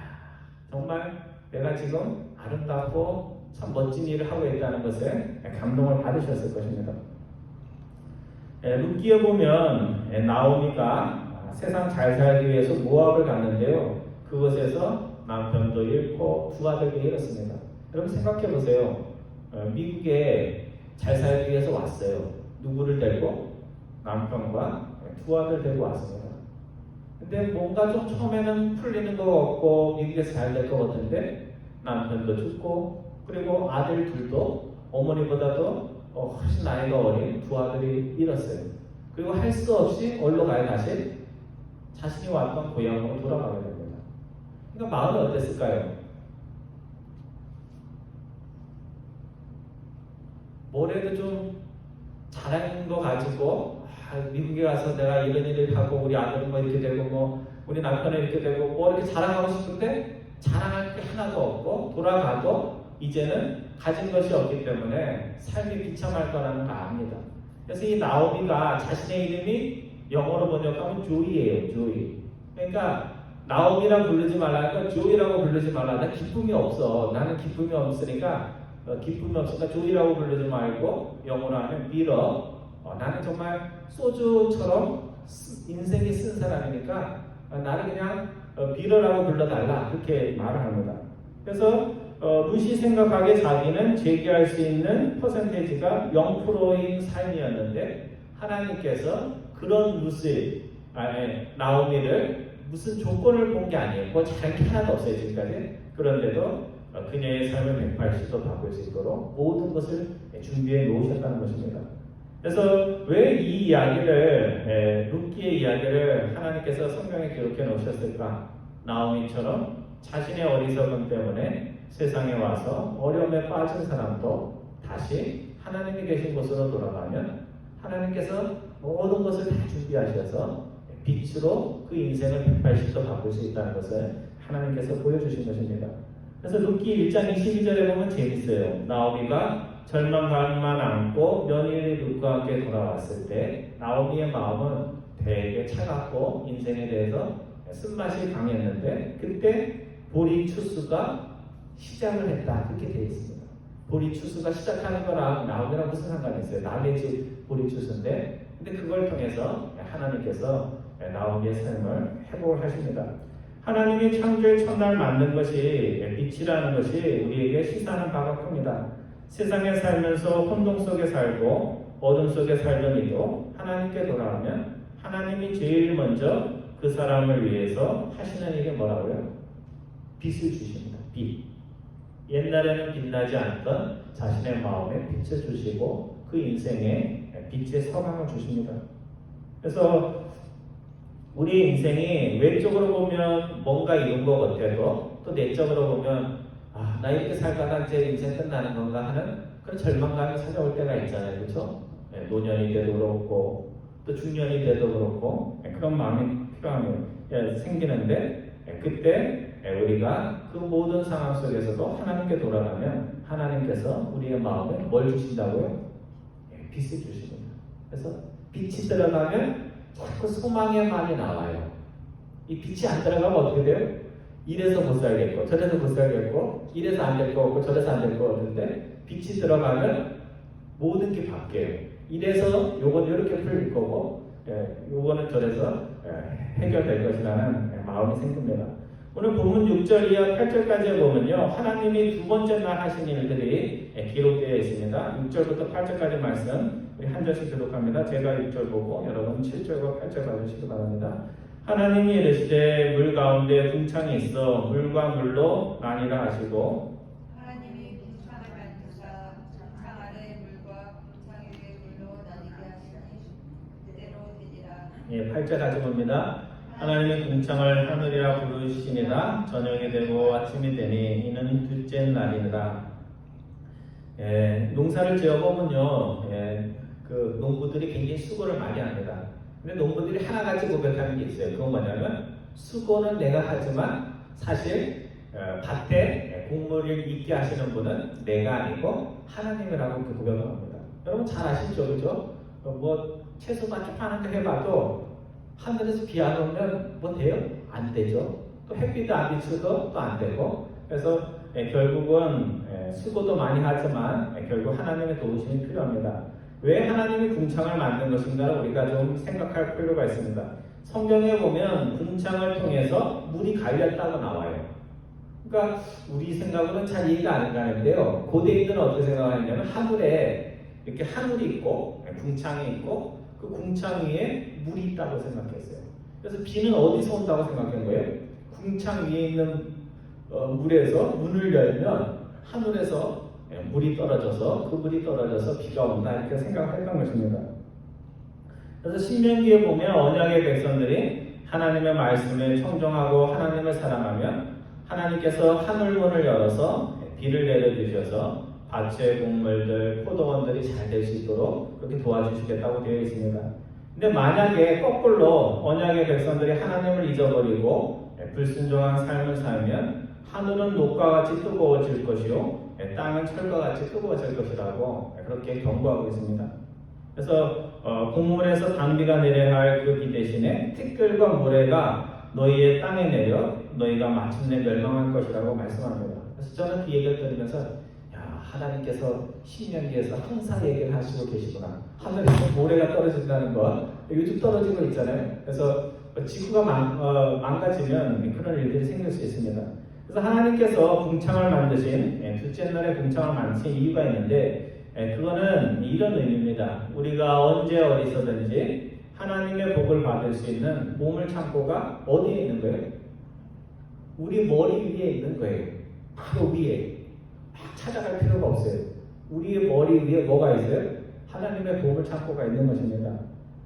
Speaker 1: 정말 내가 지금 아름답고 참 멋진 일을 하고 있다는 것에 감동을 받으셨을 것입니다. 룻기에 보면 나오미가 세상 잘 살기 위해서 모압을 갔는데요. 그곳에서 남편도 잃고 두 아들도 잃었습니다. 여러분 생각해 보세요. 미국에 잘 살기 위해서 왔어요. 누구를 데리고? 남편과 두 아들 데리고 왔습니다. 근데 뭔가 좀 처음에는 풀리는 것 같고 미국에서 잘 될 것 같은데 남편도 죽고 그리고 아들 둘도 어머니보다도 훨씬 나이가 어린 두 아들이 잃었어요. 그리고 할 수 없이 어디로 가요? 다시 자신이 왔던 고향으로 돌아가게 됩니다. 그러니까 마음이 어땠을까요? 뭐래도 좀 잘하는 거 가지고 미국에 가서 내가 이런 일을 하고 우리 아들은 뭐 이렇게 되고 뭐 우리 남편은 이렇게 되고 뭐 이렇게 자랑하고 싶은데 자랑할 게 하나도 없고 돌아가도 이제는 가진 것이 없기 때문에 삶이 비참할 거라는 걸 압니다. 그래서 이 나오미가 자신의 이름이 영어로 번역하면 조이예요. 조이. 그러니까 나오미라고 부르지 말라니까 조이라고 부르지 말라. 나 기쁨이 없어. 나는 기쁨이 없으니까 조이라고 부르지 말고 영어로 하면 비러. 나는 정말 소주처럼 인생이 쓴 사람이니까 나를 그냥 비러라고 불러달라. 그렇게 말을 합니다. 그래서 룻이 생각하기에 자기는 제기할 수 있는 퍼센테이지가 0%인 삶이었는데 하나님께서 그런 룻을 나오미를 무슨 조건을 본 게 아니에요. 뭐 잘한 게 하나도 없어요 지금까지. 그런데도 그녀의 삶을 180도 바꿀 수 있도록 모든 것을 준비해 놓으셨다는 것입니다. 그래서 왜 이 이야기를 룻기의 이야기를 하나님께서 성경에 기록해 놓으셨을까? 나오미처럼 자신의 어리석음 때문에 세상에 와서 어려움에 빠진 사람도 다시 하나님이 계신 곳으로 돌아가면 하나님께서 모든 것을 다 준비하셔서 빛으로 그 인생을 180도 바꿀 수 있다는 것을 하나님께서 보여주신 것입니다. 그래서 룻기 1장 22절에 보면 재밌어요. 나오미가 절망감만 안고 며느리 룻과 함께 돌아왔을 때 나오미의 마음은 되게 차갑고 인생에 대해서 쓴맛이 강했는데 그때 보리 추수가 시작을 했다. 그렇게 되어 있습니다. 보리 추수가 시작하는 거랑 나오미랑 무슨 상관이 있어요? 남의 집 보리 추수인데 근데 그걸 통해서 하나님께서 나오미의 삶을 회복을 하십니다. 하나님이 창조의 첫날 만든 것이 빛이라는 것이 우리에게 시사하는 바가 큽니다. 세상에 살면서 혼동 속에 살고 어둠 속에 살던 이도 하나님께 돌아오면 하나님이 제일 먼저 그 사람을 위해서 하시는 일이 뭐라고요? 빛을 주십니다. 빛. 옛날에는 빛나지 않던 자신의 마음에 빛을 주시고 그 인생에 빛의 서광을 주십니다. 그래서 우리 인생이 외적으로 보면 뭔가 이룬 것 같아도 또 내적으로 보면 나 이렇게 살다가 이제 인생 끝나는 건가 하는 그런 절망감이 찾아올 때가 있잖아요. 그렇죠? 노년이 돼도 그렇고 또 중년이 돼도 그렇고 그런 마음이 생기는데 그때 우리가 그 모든 상황 속에서도 하나님께 돌아가면 하나님께서 우리의 마음에 뭘 주신다고요? 빛을 주십니다. 그래서 빛이 들어가면 자꾸 소망의 말이 나와요. 이 빛이 안 들어가면 어떻게 돼요? 이래서 못 살겠고 저래서 못 살겠고 이래서 안 될 거 없고 저래서 안 될 거 없는데 빛이 들어가면 모든 게 바뀌어요. 이래서 요건 이렇게 풀릴 거고 요거는 저래서 해결될 것이라는 마음이 생깁니다. 오늘 본문 6절 이하 8절까지 보면요 하나님이 두 번째 날 하신 일들이 기록되어 있습니다. 6절부터 8절까지 말씀 우리 한 절씩 기록합니다. 제가 6절 보고 여러분 7절과 8절 봐주시기 바랍니다. 하나님이 이르시되 물 가운데 궁창이 있어 물과 물로 나뉘라 하시고
Speaker 2: 하나님이 궁창을 만드사 궁창 아래 물과 궁창 위에 물로 나뉘게 하시니 그대로 되니라.
Speaker 1: 8절 다시 봅니다. 하나님의 궁창을 하늘이라 부르시니라. 저녁이 되고 아침이 되니 이는 둘째 날이니라. 농사를 지어보면요 그 농부들이 굉장히 수고를 많이 합니다. 근데 농부들이 하나같이 고백하는 게 있어요. 그건 뭐냐면 수고는 내가 하지만 사실 밭에 곡물을 있게 하시는 분은 내가 아니고 하나님이라고 그 고백을 합니다. 여러분 잘 아시죠, 그죠? 뭐 채소밭 파는 거 해봐도 하늘에서 비 안 오면 뭐 돼요? 안 되죠. 또 햇빛도 안 비추도 또 안 되고. 그래서 결국은 수고도 많이 하지만 결국 하나님의 도우심이 필요합니다. 왜 하나님이 궁창을 만든 것인가를 우리가 좀 생각할 필요가 있습니다. 성경에 보면 궁창을 통해서 물이 갈렸다고 나와요. 그러니까 우리 생각으로는 잘 이해가 안 가는데요. 고대인들은 어떻게 생각하냐면 하늘에 이렇게 하늘이 있고 궁창이 있고 그 궁창 위에 물이 있다고 생각했어요. 그래서 비는 어디서 온다고 생각한 거예요? 궁창 위에 있는 물에서 문을 열면 하늘에서 물이 떨어져서 그 물이 떨어져서 비가 온다 이렇게 생각했던 것입니다. 그래서 신명기에 보면 언약의 백성들이 하나님의 말씀에 청종하고 하나님을 사랑하면 하나님께서 하늘문을 열어서 비를 내려주셔서 밭의 곡물들, 포도원들이 잘 될 수 있도록 그렇게 도와주시겠다고 되어 있습니다. 근데 만약에 거꾸로 언약의 백성들이 하나님을 잊어버리고 불순종한 삶을 살면 하늘은 녹과 같이 뜨거워질 것이요 땅은 철과 같이 뜨거워질 것이라고 그렇게 경고하고 있습니다. 그래서 곡물에서 단비가 내려야 할 그 비 대신에 티끌과 모래가 너희의 땅에 내려 너희가 마침내 멸망할 것이라고 말씀합니다. 그래서 저는 그 얘기를 들으면서 하나님께서 신명기에서 항상 얘기를 하시고 계시구나. 하늘에서 모래가 떨어진다는 것 요즘 떨어지고 있잖아요. 그래서 지구가 망가지면 그런 일들이 생길 수 있습니다. 그래서 하나님께서 궁창을 만드신 둘째 날에 궁창을 만드신 이유가 있는데 그거는 이런 의미입니다. 우리가 언제 어디서든지 하나님의 복을 받을 수 있는 보물 창고가 어디에 있는 거예요? 우리 머리 위에 있는 거예요. 바로 위에. 막 찾아갈 필요가 없어요. 우리의 머리 위에 뭐가 있어요? 하나님의 보물 창고가 있는 것입니다.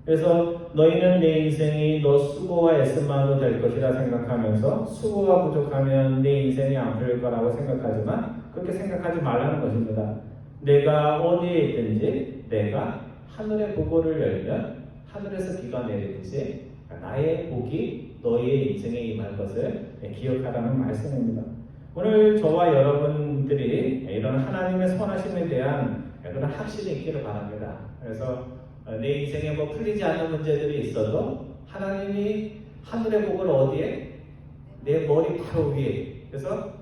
Speaker 1: 그래서 너희는 내 인생이 너 수고와 애씀만으로 될 것이라 생각하면서 수고가 부족하면 내 인생이 안 풀릴 거라고 생각하지만 그렇게 생각하지 말라는 것입니다. 내가 어디에 있든지 내가 하늘의 보고를 열면 하늘에서 비가 내리듯이 나의 복이 너희의 인생에 임할 것을 기억하라는 말씀입니다. 오늘 저와 여러분들이 이런 하나님의 선하심에 대한 그런 확신이 있기를 바랍니다. 그래서 내 인생에 뭐 풀리지 않는 문제들이 있어도 하나님이 하늘의 복을 어디에? 내 머리 바로 위에. 그래서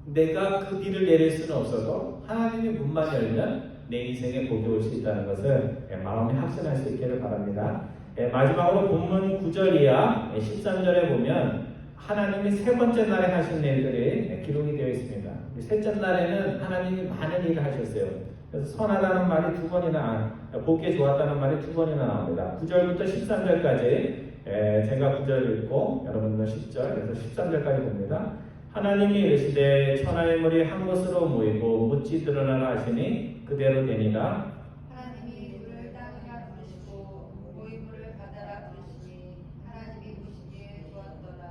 Speaker 1: 내가 그 비를 내릴 수는 없어도 하나님이 문만 열면 내 인생에 복이 올 수 있다는 것을 마음에 확신할 수 있기를 바랍니다. 마지막으로 본문 9절 이하 13절에 보면 하나님이 세 번째 날에 하신 일들이 기록이 되어 있습니다. 셋째 날에는 하나님이 많은 일을 하셨어요. 그래서 선하다는 말이 두 번이나, 보기에 좋았다는 말이 두 번이나 나옵니다. 9절부터 13절까지 제가 9절 읽고 여러분들은 10절, 그래서 13절까지 봅니다. 하나님이 이르시되 천하의 물이 한 곳으로 모이고 묻지 드러나라 하시니 그대로 되니라.
Speaker 2: 하나님이 물을 땅이라 부르시고 모인 물을 바다라 부르시니 하나님이 보시기에 좋았더라.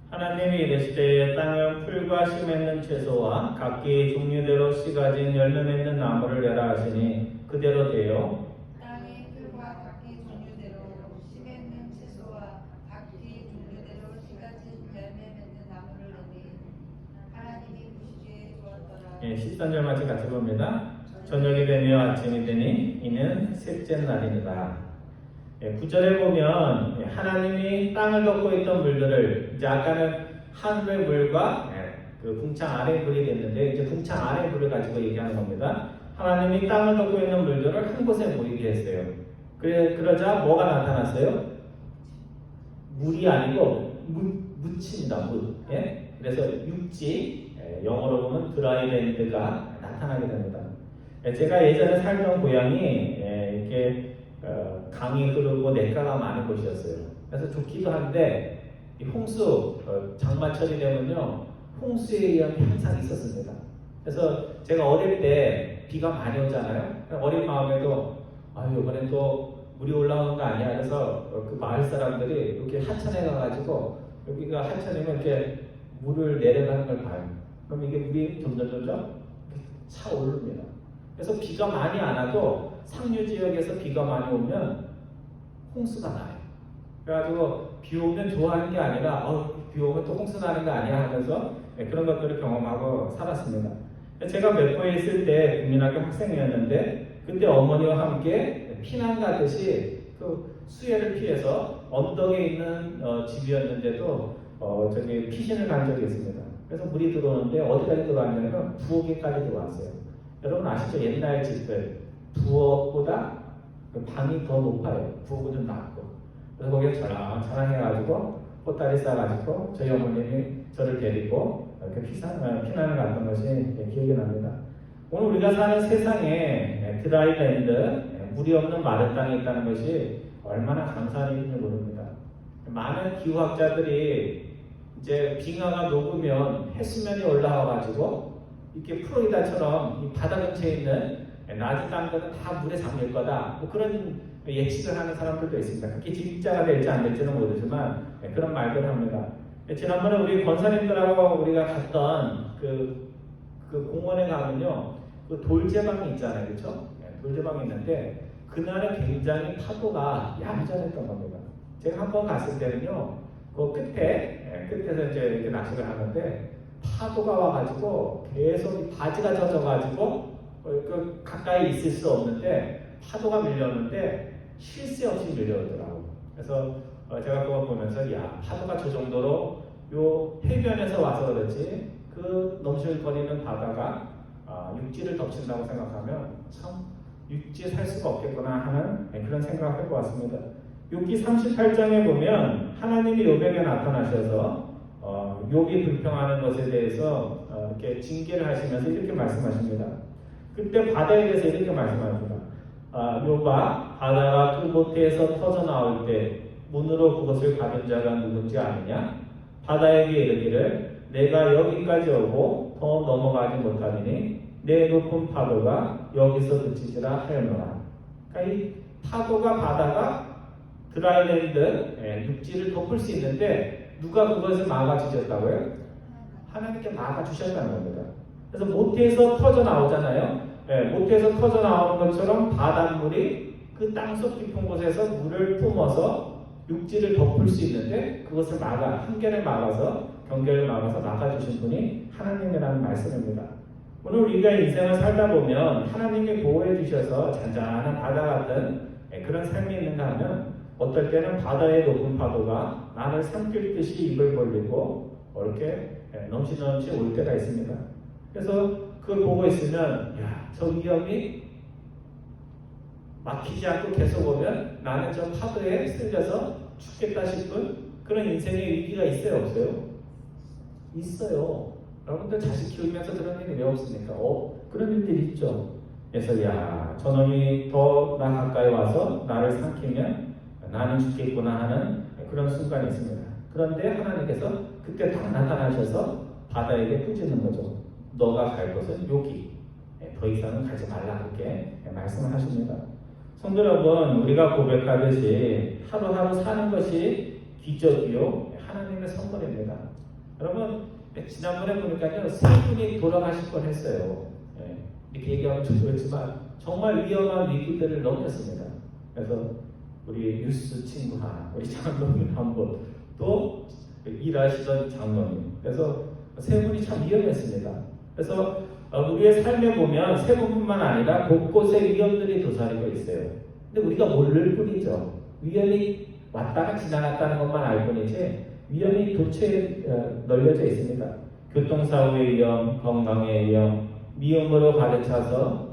Speaker 1: 하나님이 이르시되 땅은 풀과 씨 맺는 채소와 각기 종류대로 씨 가진 열매 맺는 나무를 내라 하시니 그대로 되어
Speaker 2: 땅이 풀과 각기 종류대로 씨 맺는 채소와 각기 종류대로 씨 가진 열매 맺는 나무를 내니 하나님이 보시기에 좋았더라.
Speaker 1: 13절까지 같이 봅니다. 저녁이 되며 아침이 되니 이는 셋째 날입니다. 9절에 보면 하나님이 땅을 덮고 있던 물들을 이제 아까는 하늘의 물과 그 궁창 아래 물이 됐는데 이제 궁창 아래 물을 가지고 얘기하는 겁니다. 하나님이 땅을 덮고 있는 물들을 한 곳에 모이게 했어요. 그러자 뭐가 나타났어요? 물이 아니고 묻입니다. 물. 그래서 육지, 영어로 보면 드라이랜드가 나타나게 됩니다. 제가 예전에 살던 고향이 이렇게 강이 흐르고 냇가가 많은 곳이었어요. 그래서 좋기도 한데 이 홍수 장마철이 되면요 홍수에 의한 항상 있었습니다. 그래서 제가 어릴 때 비가 많이 오잖아요. 어린 마음에도 이번엔 또 물이 올라오는 거 아니야. 그래서 그 마을 사람들이 이렇게 하천에 가가지고 여기가 하천이면 이렇게 물을 내려가는 걸 봐요. 그럼 이게 물이 점점 차오릅니다. 그래서 비가 많이 안 와도 상류 지역에서 비가 많이 오면 홍수가 나요. 그래가지고 비 오면 좋아하는 게 아니라 비 오면 또 홍수 나는 거 아니야 하면서 그런 것들을 경험하고 살았습니다. 제가 몇4에 있을 때 국민학교 학생이었는데 그때 어머니와 함께 피난 가듯이 그 수해를 피해서 언덕에 있는 집이었는데도 저기 피신을 간 적이 있습니다. 그래서 물이 들어오는데 어디까지 들어왔냐면 부엌에까지 들어왔어요. 여러분 아시죠? 옛날 집들 부엌보다 그 방이 더 높아요. 부엌은 좀 낮고. 그래서 거기에 자랑해가지고 꽃다리 싸가지고 저희 어머님이 저를 데리고 이렇게 피난을 갔던 것이 기억이 납니다. 오늘 우리가 사는 세상에 드라이랜드, 물이 없는 마른 땅이 있다는 것이 얼마나 감사한 일인지 모릅니다. 많은 기후학자들이 이제 빙하가 녹으면 해수면이 올라와가지고 이렇게 플로리다처럼 이 바다 근처에 있는 낮은 땅들은 다 물에 잠길 거다. 뭐 그런 예측을 하는 사람들도 있습니다. 그게 진짜가 될지 안 될지는 모르지만 그런 말들을 합니다. 지난번에 우리 권사님들하고 우리가 갔던 그 공원에 가면요, 그 돌제방이 있잖아요, 그렇죠? 돌제방이 있는데 그날은 굉장히 파도가 얌전했던 겁니다. 제가 한번 갔을 때는요, 그 끝에서 이제 이렇게 낚시를 하는데 파도가 와가지고 계속 바지가 젖어가지고 그 가까이 있을 수 없는데 파도가 밀려오는데 쉴 새 없이 밀려오더라고요. 그래서 제가 그거 보면서 야, 파도가 저 정도로 요 해변에서 와서 그렇지 그 넘실거리는 바다가 육지를 덮친다고 생각하면 참 육지에 살 수가 없겠구나 하는 그런 생각을 해보았습니다. 욥기 38장에 보면 하나님이 욥에게 나타나셔서 욥이 불평하는 것에 대해서 이렇게 징계를 하시면서 이렇게 말씀하십니다. 그때 바다에 대해서 이렇게 말씀합니다. 욥아, 바다가 그 모태에서 터져 나올 때 문으로 그것을 가둔 자가 누군지 아느냐? 바다에게 이르기를 내가 여기까지 오고 더 넘어가지 못하리니 내 높은 파도가 여기서 그치지라 하였노라. 그러니까 이 파도가 바다가 드라이랜드 육지를 덮을 수 있는데 누가 그것을 막아주셨다고요? 하나님께 막아주셨다는 겁니다. 그래서 모태에서 터져 나오잖아요. 모태에서 터져 나오는 것처럼 바닷물이 그 땅속 깊은 곳에서 물을 뿜어서 육지를 덮을 수 있는데 그것을 한계를 막아서 경계를 막아서 막아주신 분이 하나님이라는 말씀입니다. 오늘 우리가 인생을 살다 보면 하나님이 보호해 주셔서 잔잔한 바다 같은 그런 삶이 있는가 하면 어떨 때는 바다의 높은 파도가 나를 삼킬 듯이 입을 벌리고 이렇게 넘치넘치 올 때가 있습니다. 그래서 그걸 보고 있으면 저 위험이 막히지 않고 계속 오면 나는 저 파도에 쓸려서 죽겠다 싶은 그런 인생의 위기가 있어요, 없어요? 있어요. 여러분들 자식 키우면서 그런 일이 왜 없습니까? 그런 일들이 있죠. 그래서 저놈이 더 나 가까이 와서 나를 삼키면 나는 죽겠구나 하는 그런 순간이 있습니다. 그런데 하나님께서 그때 딱 나타나셔서 바다에게 꾸짖는 거죠. 너가 갈 곳은 여기, 더 이상은 가지 말라 그렇게 말씀을 하십니다. 성도 여러분, 우리가 고백하듯이 하루하루 사는 것이 기적이요 하나님의 선물입니다. 여러분, 지난번에 보니까요, 3분이 돌아가실 뻔했어요. 이렇게 얘기하면 좀 그렇지만 정말 위험한 위기들을 넘겼습니다. 그래서 우리 뉴스 친구 하나, 우리 장로님 한 분, 또 일하시던 장로님, 그래서 3분이 참 위험했습니다. 그래서 우리의 삶에 보면 3분뿐만 아니라 곳곳에 위험들이 도사리고 있어요. 근데 우리가 모를 뿐이죠. 위험이 왔다가 지나갔다는 것만 알 뿐이지 위험이 도처에 널려져 있습니다. 교통사고의 위험, 건강의 위험, 미움으로 가득 차서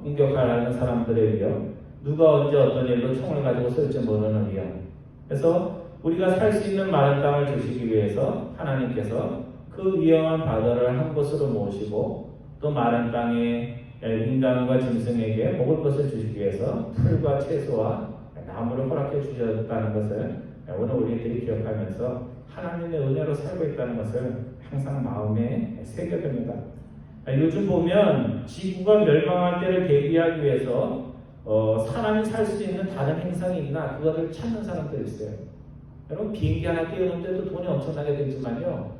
Speaker 1: 공격하려는 사람들의 위험, 누가 언제 어떤 일로 총을 가지고 쏠지 모르는 위험. 그래서 우리가 살 수 있는 마른 땅을 주시기 위해서 하나님께서 그 위험한 바다를 한 곳으로 모으시고 또 마른 땅에 인간과 짐승에게 먹을 것을 주시기 위해서 풀과 채소와 나무를 허락해 주셨다는 것을 오늘 우리들이 기억하면서 하나님의 은혜로 살고 있다는 것을 항상 마음에 새겨듭니다. 요즘 보면 지구가 멸망할 때를 대비하기 위해서 사람이 살 수 있는 다른 행성이 있나 그거를 찾는 사람들이 있어요. 여러분 비행기 하나 띄우는데도 돈이 엄청나게 들지만요,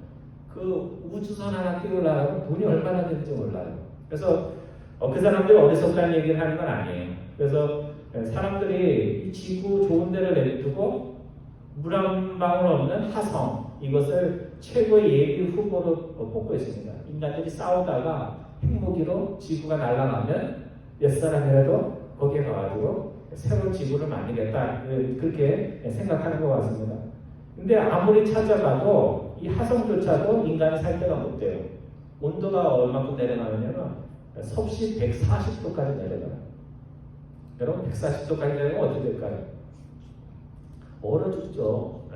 Speaker 1: 그 우주선 하나 띄우려면 돈이 얼마나 되는지 몰라요. 그래서 그 사람들이 어리석다는 얘기를 하는 건 아니에요. 그래서 사람들이 이 지구 좋은 데를 내두고 물 한 방울 없는 화성 이것을 최고의 예비 후보로 뽑고 있습니다. 인간들이 싸우다가 핵무기로 지구가 날아가면 몇 사람이라도 거기에 가가지고 새로운 지구를 만들겠다 그렇게 생각하는 것 같습니다. 근데 아무리 찾아가도 이 화성조차도 인간이 살 데가 못 돼요. 온도가 얼마큼 내려가느냐면 섭씨 140도까지 내려가요. 여러분 140도까지 내려가면 어떻게 될까요? 얼어 죽죠.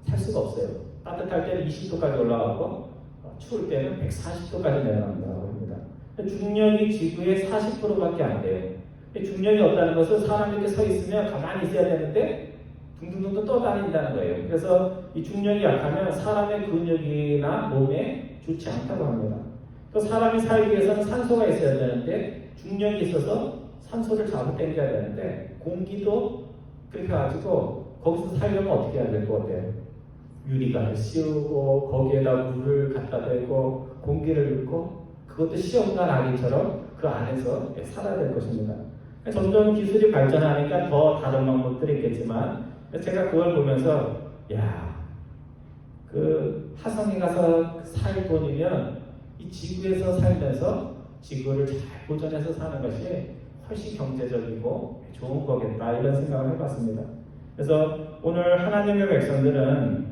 Speaker 1: 살 수가 없어요. 따뜻할 때는 20도까지 올라가고 추울 때는 140도까지 내려간다고 합니다. 중력이 지구의 40%밖에 안 돼요. 중력이 없다는 것은 사람이 이렇게 서 있으면 가만히 있어야 되는데 둥둥둥 떠다닌다는 거예요. 그래서 이 중력이 약하면 사람의 근육이나 몸에 좋지 않다고 합니다. 또 사람이 살기 위해서는 산소가 있어야 되는데 중력이 있어서 산소를 잡아 당겨야 되는데 공기도 그렇게 가지고 거기서 살려면 어떻게 해야 될 것 같아요? 유리관을 씌우고 거기에다 물을 갖다 대고 공기를 넣고 그것도 시험관 아기처럼 그 안에서 살아야 될 것입니다. 점점 기술이 발전하니까 더 다른 방법들이 있겠지만 제가 그걸 보면서 그 화성에 가서 살 돈이면 이 지구에서 살면서 지구를 잘 보존해서 사는 것이 훨씬 경제적이고 좋은 거겠다 이런 생각을 해봤습니다. 그래서 오늘 하나님의 백성들은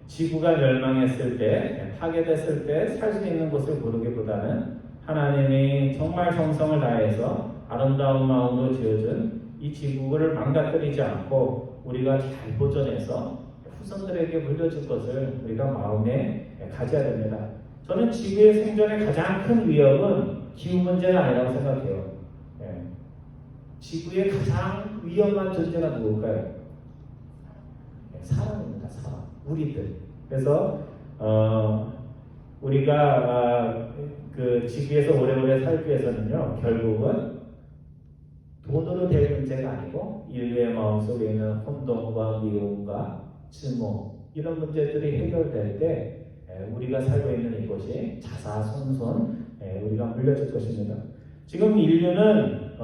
Speaker 1: 지구가 멸망했을 때, 파괴됐을 때 살 수 있는 곳을 고르기보다는 하나님이 정말 정성을 다해서 아름다운 마음으로 지어준 이 지구를 망가뜨리지 않고 우리가 잘 보존해서 후손들에게 물려줄 것을 우리가 마음에 가져야 됩니다. 저는 지구의 생존의 가장 큰 위협은 기후 문제가 아니라고 생각해요. 지구의 가장 위험한 존재가 누굴까요? 사람입니다. 사람. 우리들. 그래서 우리가 그 지구에서 오래오래 살기 위해서는요, 결국은 돈으로 될 문제가 아니고 인류의 마음속에 있는 혼돈과 미움과 증오 이런 문제들이 해결될 때 우리가 살고 있는 이곳이 자사손손 우리가 물려줄 것입니다. 지금 인류는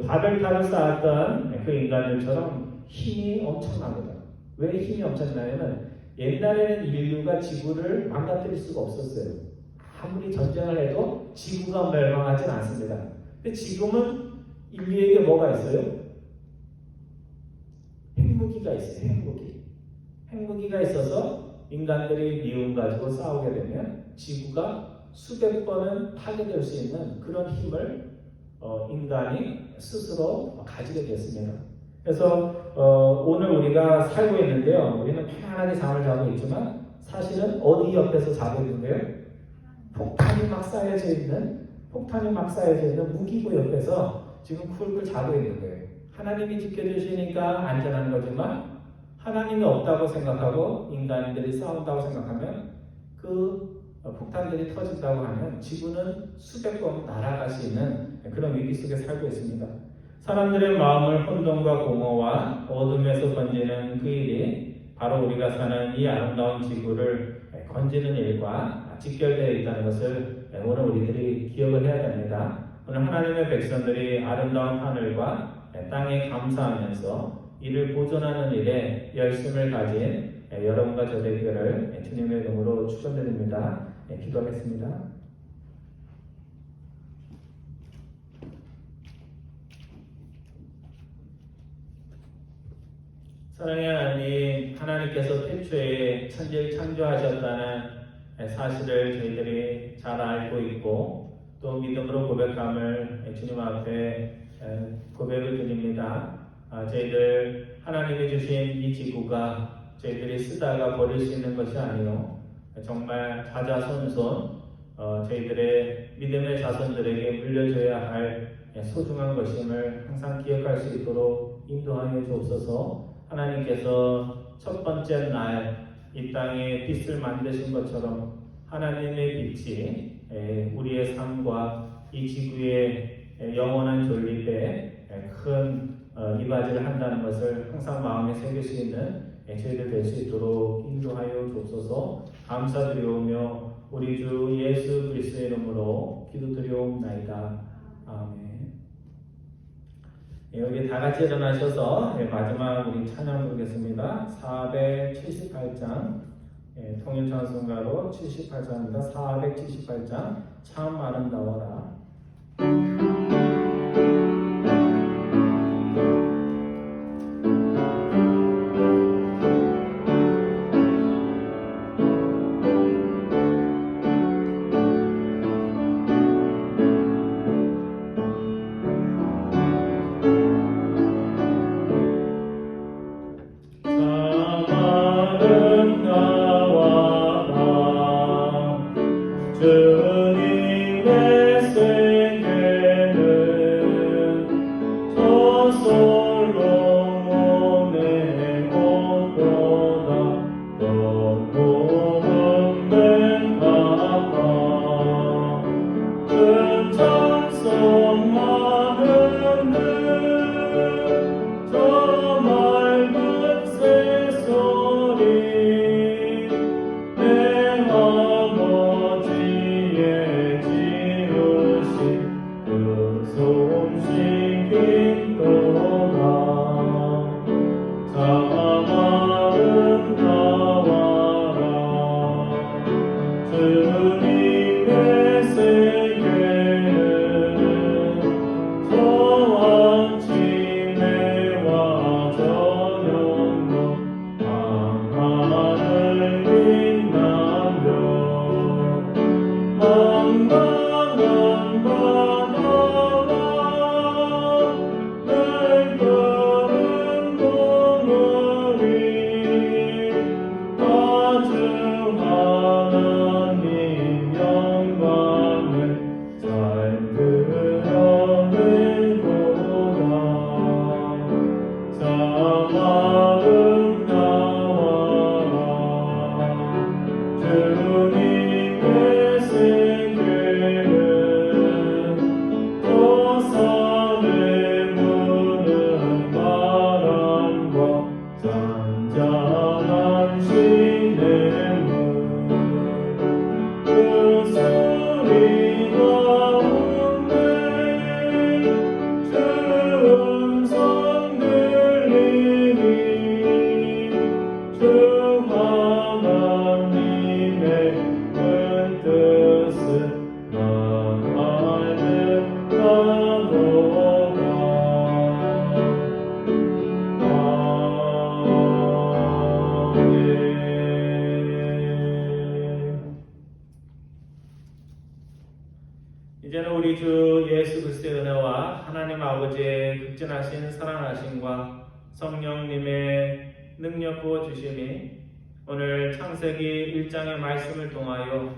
Speaker 1: 바벨탑을 쌓았던 그 인간들처럼 힘이 엄청납니다. 왜 힘이 엄청나냐면 옛날에는 인류가 지구를 망가뜨릴 수가 없었어요. 아무리 전쟁을 해도 지구가 멸망하진 않습니다. 근데 지금은 인류에게 뭐가 있어요? 핵무기가 있어요. 핵무기가 있어서 인간들이 미움 가지고 싸우게 되면 지구가 수백 번은 파괴될 수 있는 그런 힘을 인간이 스스로 가지게 됐습니다. 그래서 오늘 우리가 살고 있는데요. 우리는 편안하게 잠을 자고 있지만 사실은 어디 옆에서 자고 있는데요? 폭탄이 막 쌓여져 있는 무기고 옆에서 지금 쿨쿨 자고 있는 거예요. 하나님이 지켜주시니까 안전한 거지만 하나님이 없다고 생각하고 인간들이 싸운다고 생각하면 그 폭탄들이 터진다고 하면 지구는 수백 번 날아갈 수 있는 그런 위기 속에 살고 있습니다. 사람들의 마음을 혼돈과 공허와 어둠에서 건지는 그 일이 바로 우리가 사는 이 아름다운 지구를 건지는 일과 직결되어 있다는 것을 오늘 우리들이 기억을 해야 됩니다. 오늘 하나님의 백성들이 아름다운 하늘과 땅에 감사하면서 이를 보존하는 일에 열심을 가진 여러분과 저 되기를 주님의 이름으로 축원드립니다. 기도하겠습니다. 사랑의 하나님, 하나님께서 태초에 천지를 창조하셨다는 사실을 저희들이 잘 알고 있고 또 믿음으로 고백함을 주님 앞에 고백을 드립니다. 저희들 하나님이 주신 이 지구가 저희들이 쓰다가 버릴 수 있는 것이 아니요 정말 자자손손 저희들의 믿음의 자손들에게 물려줘야 할 소중한 것임을 항상 기억할 수 있도록 인도하여 주옵소서. 하나님께서 첫 번째 날 이 땅에 빛을 만드신 것처럼 하나님의 빛이 우리의 삶과 이 지구의 영원한 존립에 큰 이바지를 한다는 것을 항상 마음에 새길 수 있는 저희들 될 수 있도록 인도하여 주옵소서. 감사드리오며 우리 주 예수 그리스도의 이름으로 기도드리옵나이다. 아멘. 여기 다 같이 일어나셔서 마지막 우리 찬양 부르겠습니다. 478장 통일 찬송가로 78장입니다. 478장 참 아름다워라.
Speaker 3: 주님의 세계는 저솔로몬의 옷보다 너무 은행하다. 그 찬송하는 저 맑은 새소리 내 아버지의 지으신 그 솜씨긴 도다. 참 아름다워라. 주님의 세계는 저 아침에와 저녁로 밤하늘 빛나며 망망한 바다와 넓은 동물이 아주 하나님 영광을 잘 드러내도다. 참 아름다워라. 주님의 세계는 저 산에 부는 바람과 잔잔한 시냇물 그 소리 가운데 주 음성 들리니 주 하나님의 큰 뜻을 난 알겠다도다. 아멘.
Speaker 1: 이제는 우리 주 예수 그리스도의 은혜와 하나님 아버지의 극진하신 사랑하심과 성령님의 능력 부어 주심이 오늘 창세기 1장의 말씀을 통하여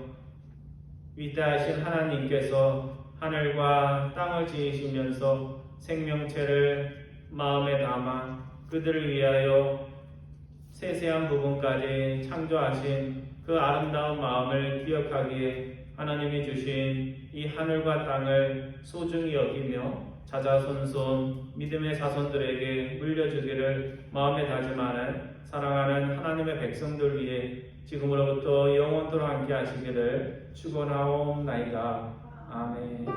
Speaker 1: 위대하신 하나님께서 하늘과 땅을 지으시면서 생명체를 마음에 담아 그들을 위하여 세세한 부분까지 창조하신 그 아름다운 마음을 기억하기에 하나님이 주신 이 하늘과 땅을 소중히 여기며 자자손손 믿음의 자손들에게 물려주기를 마음에 다짐하는 사랑하는 하나님의 백성들 위해 지금으로부터 영원토록 함께 하시기를 축원하옵나이다. 아멘.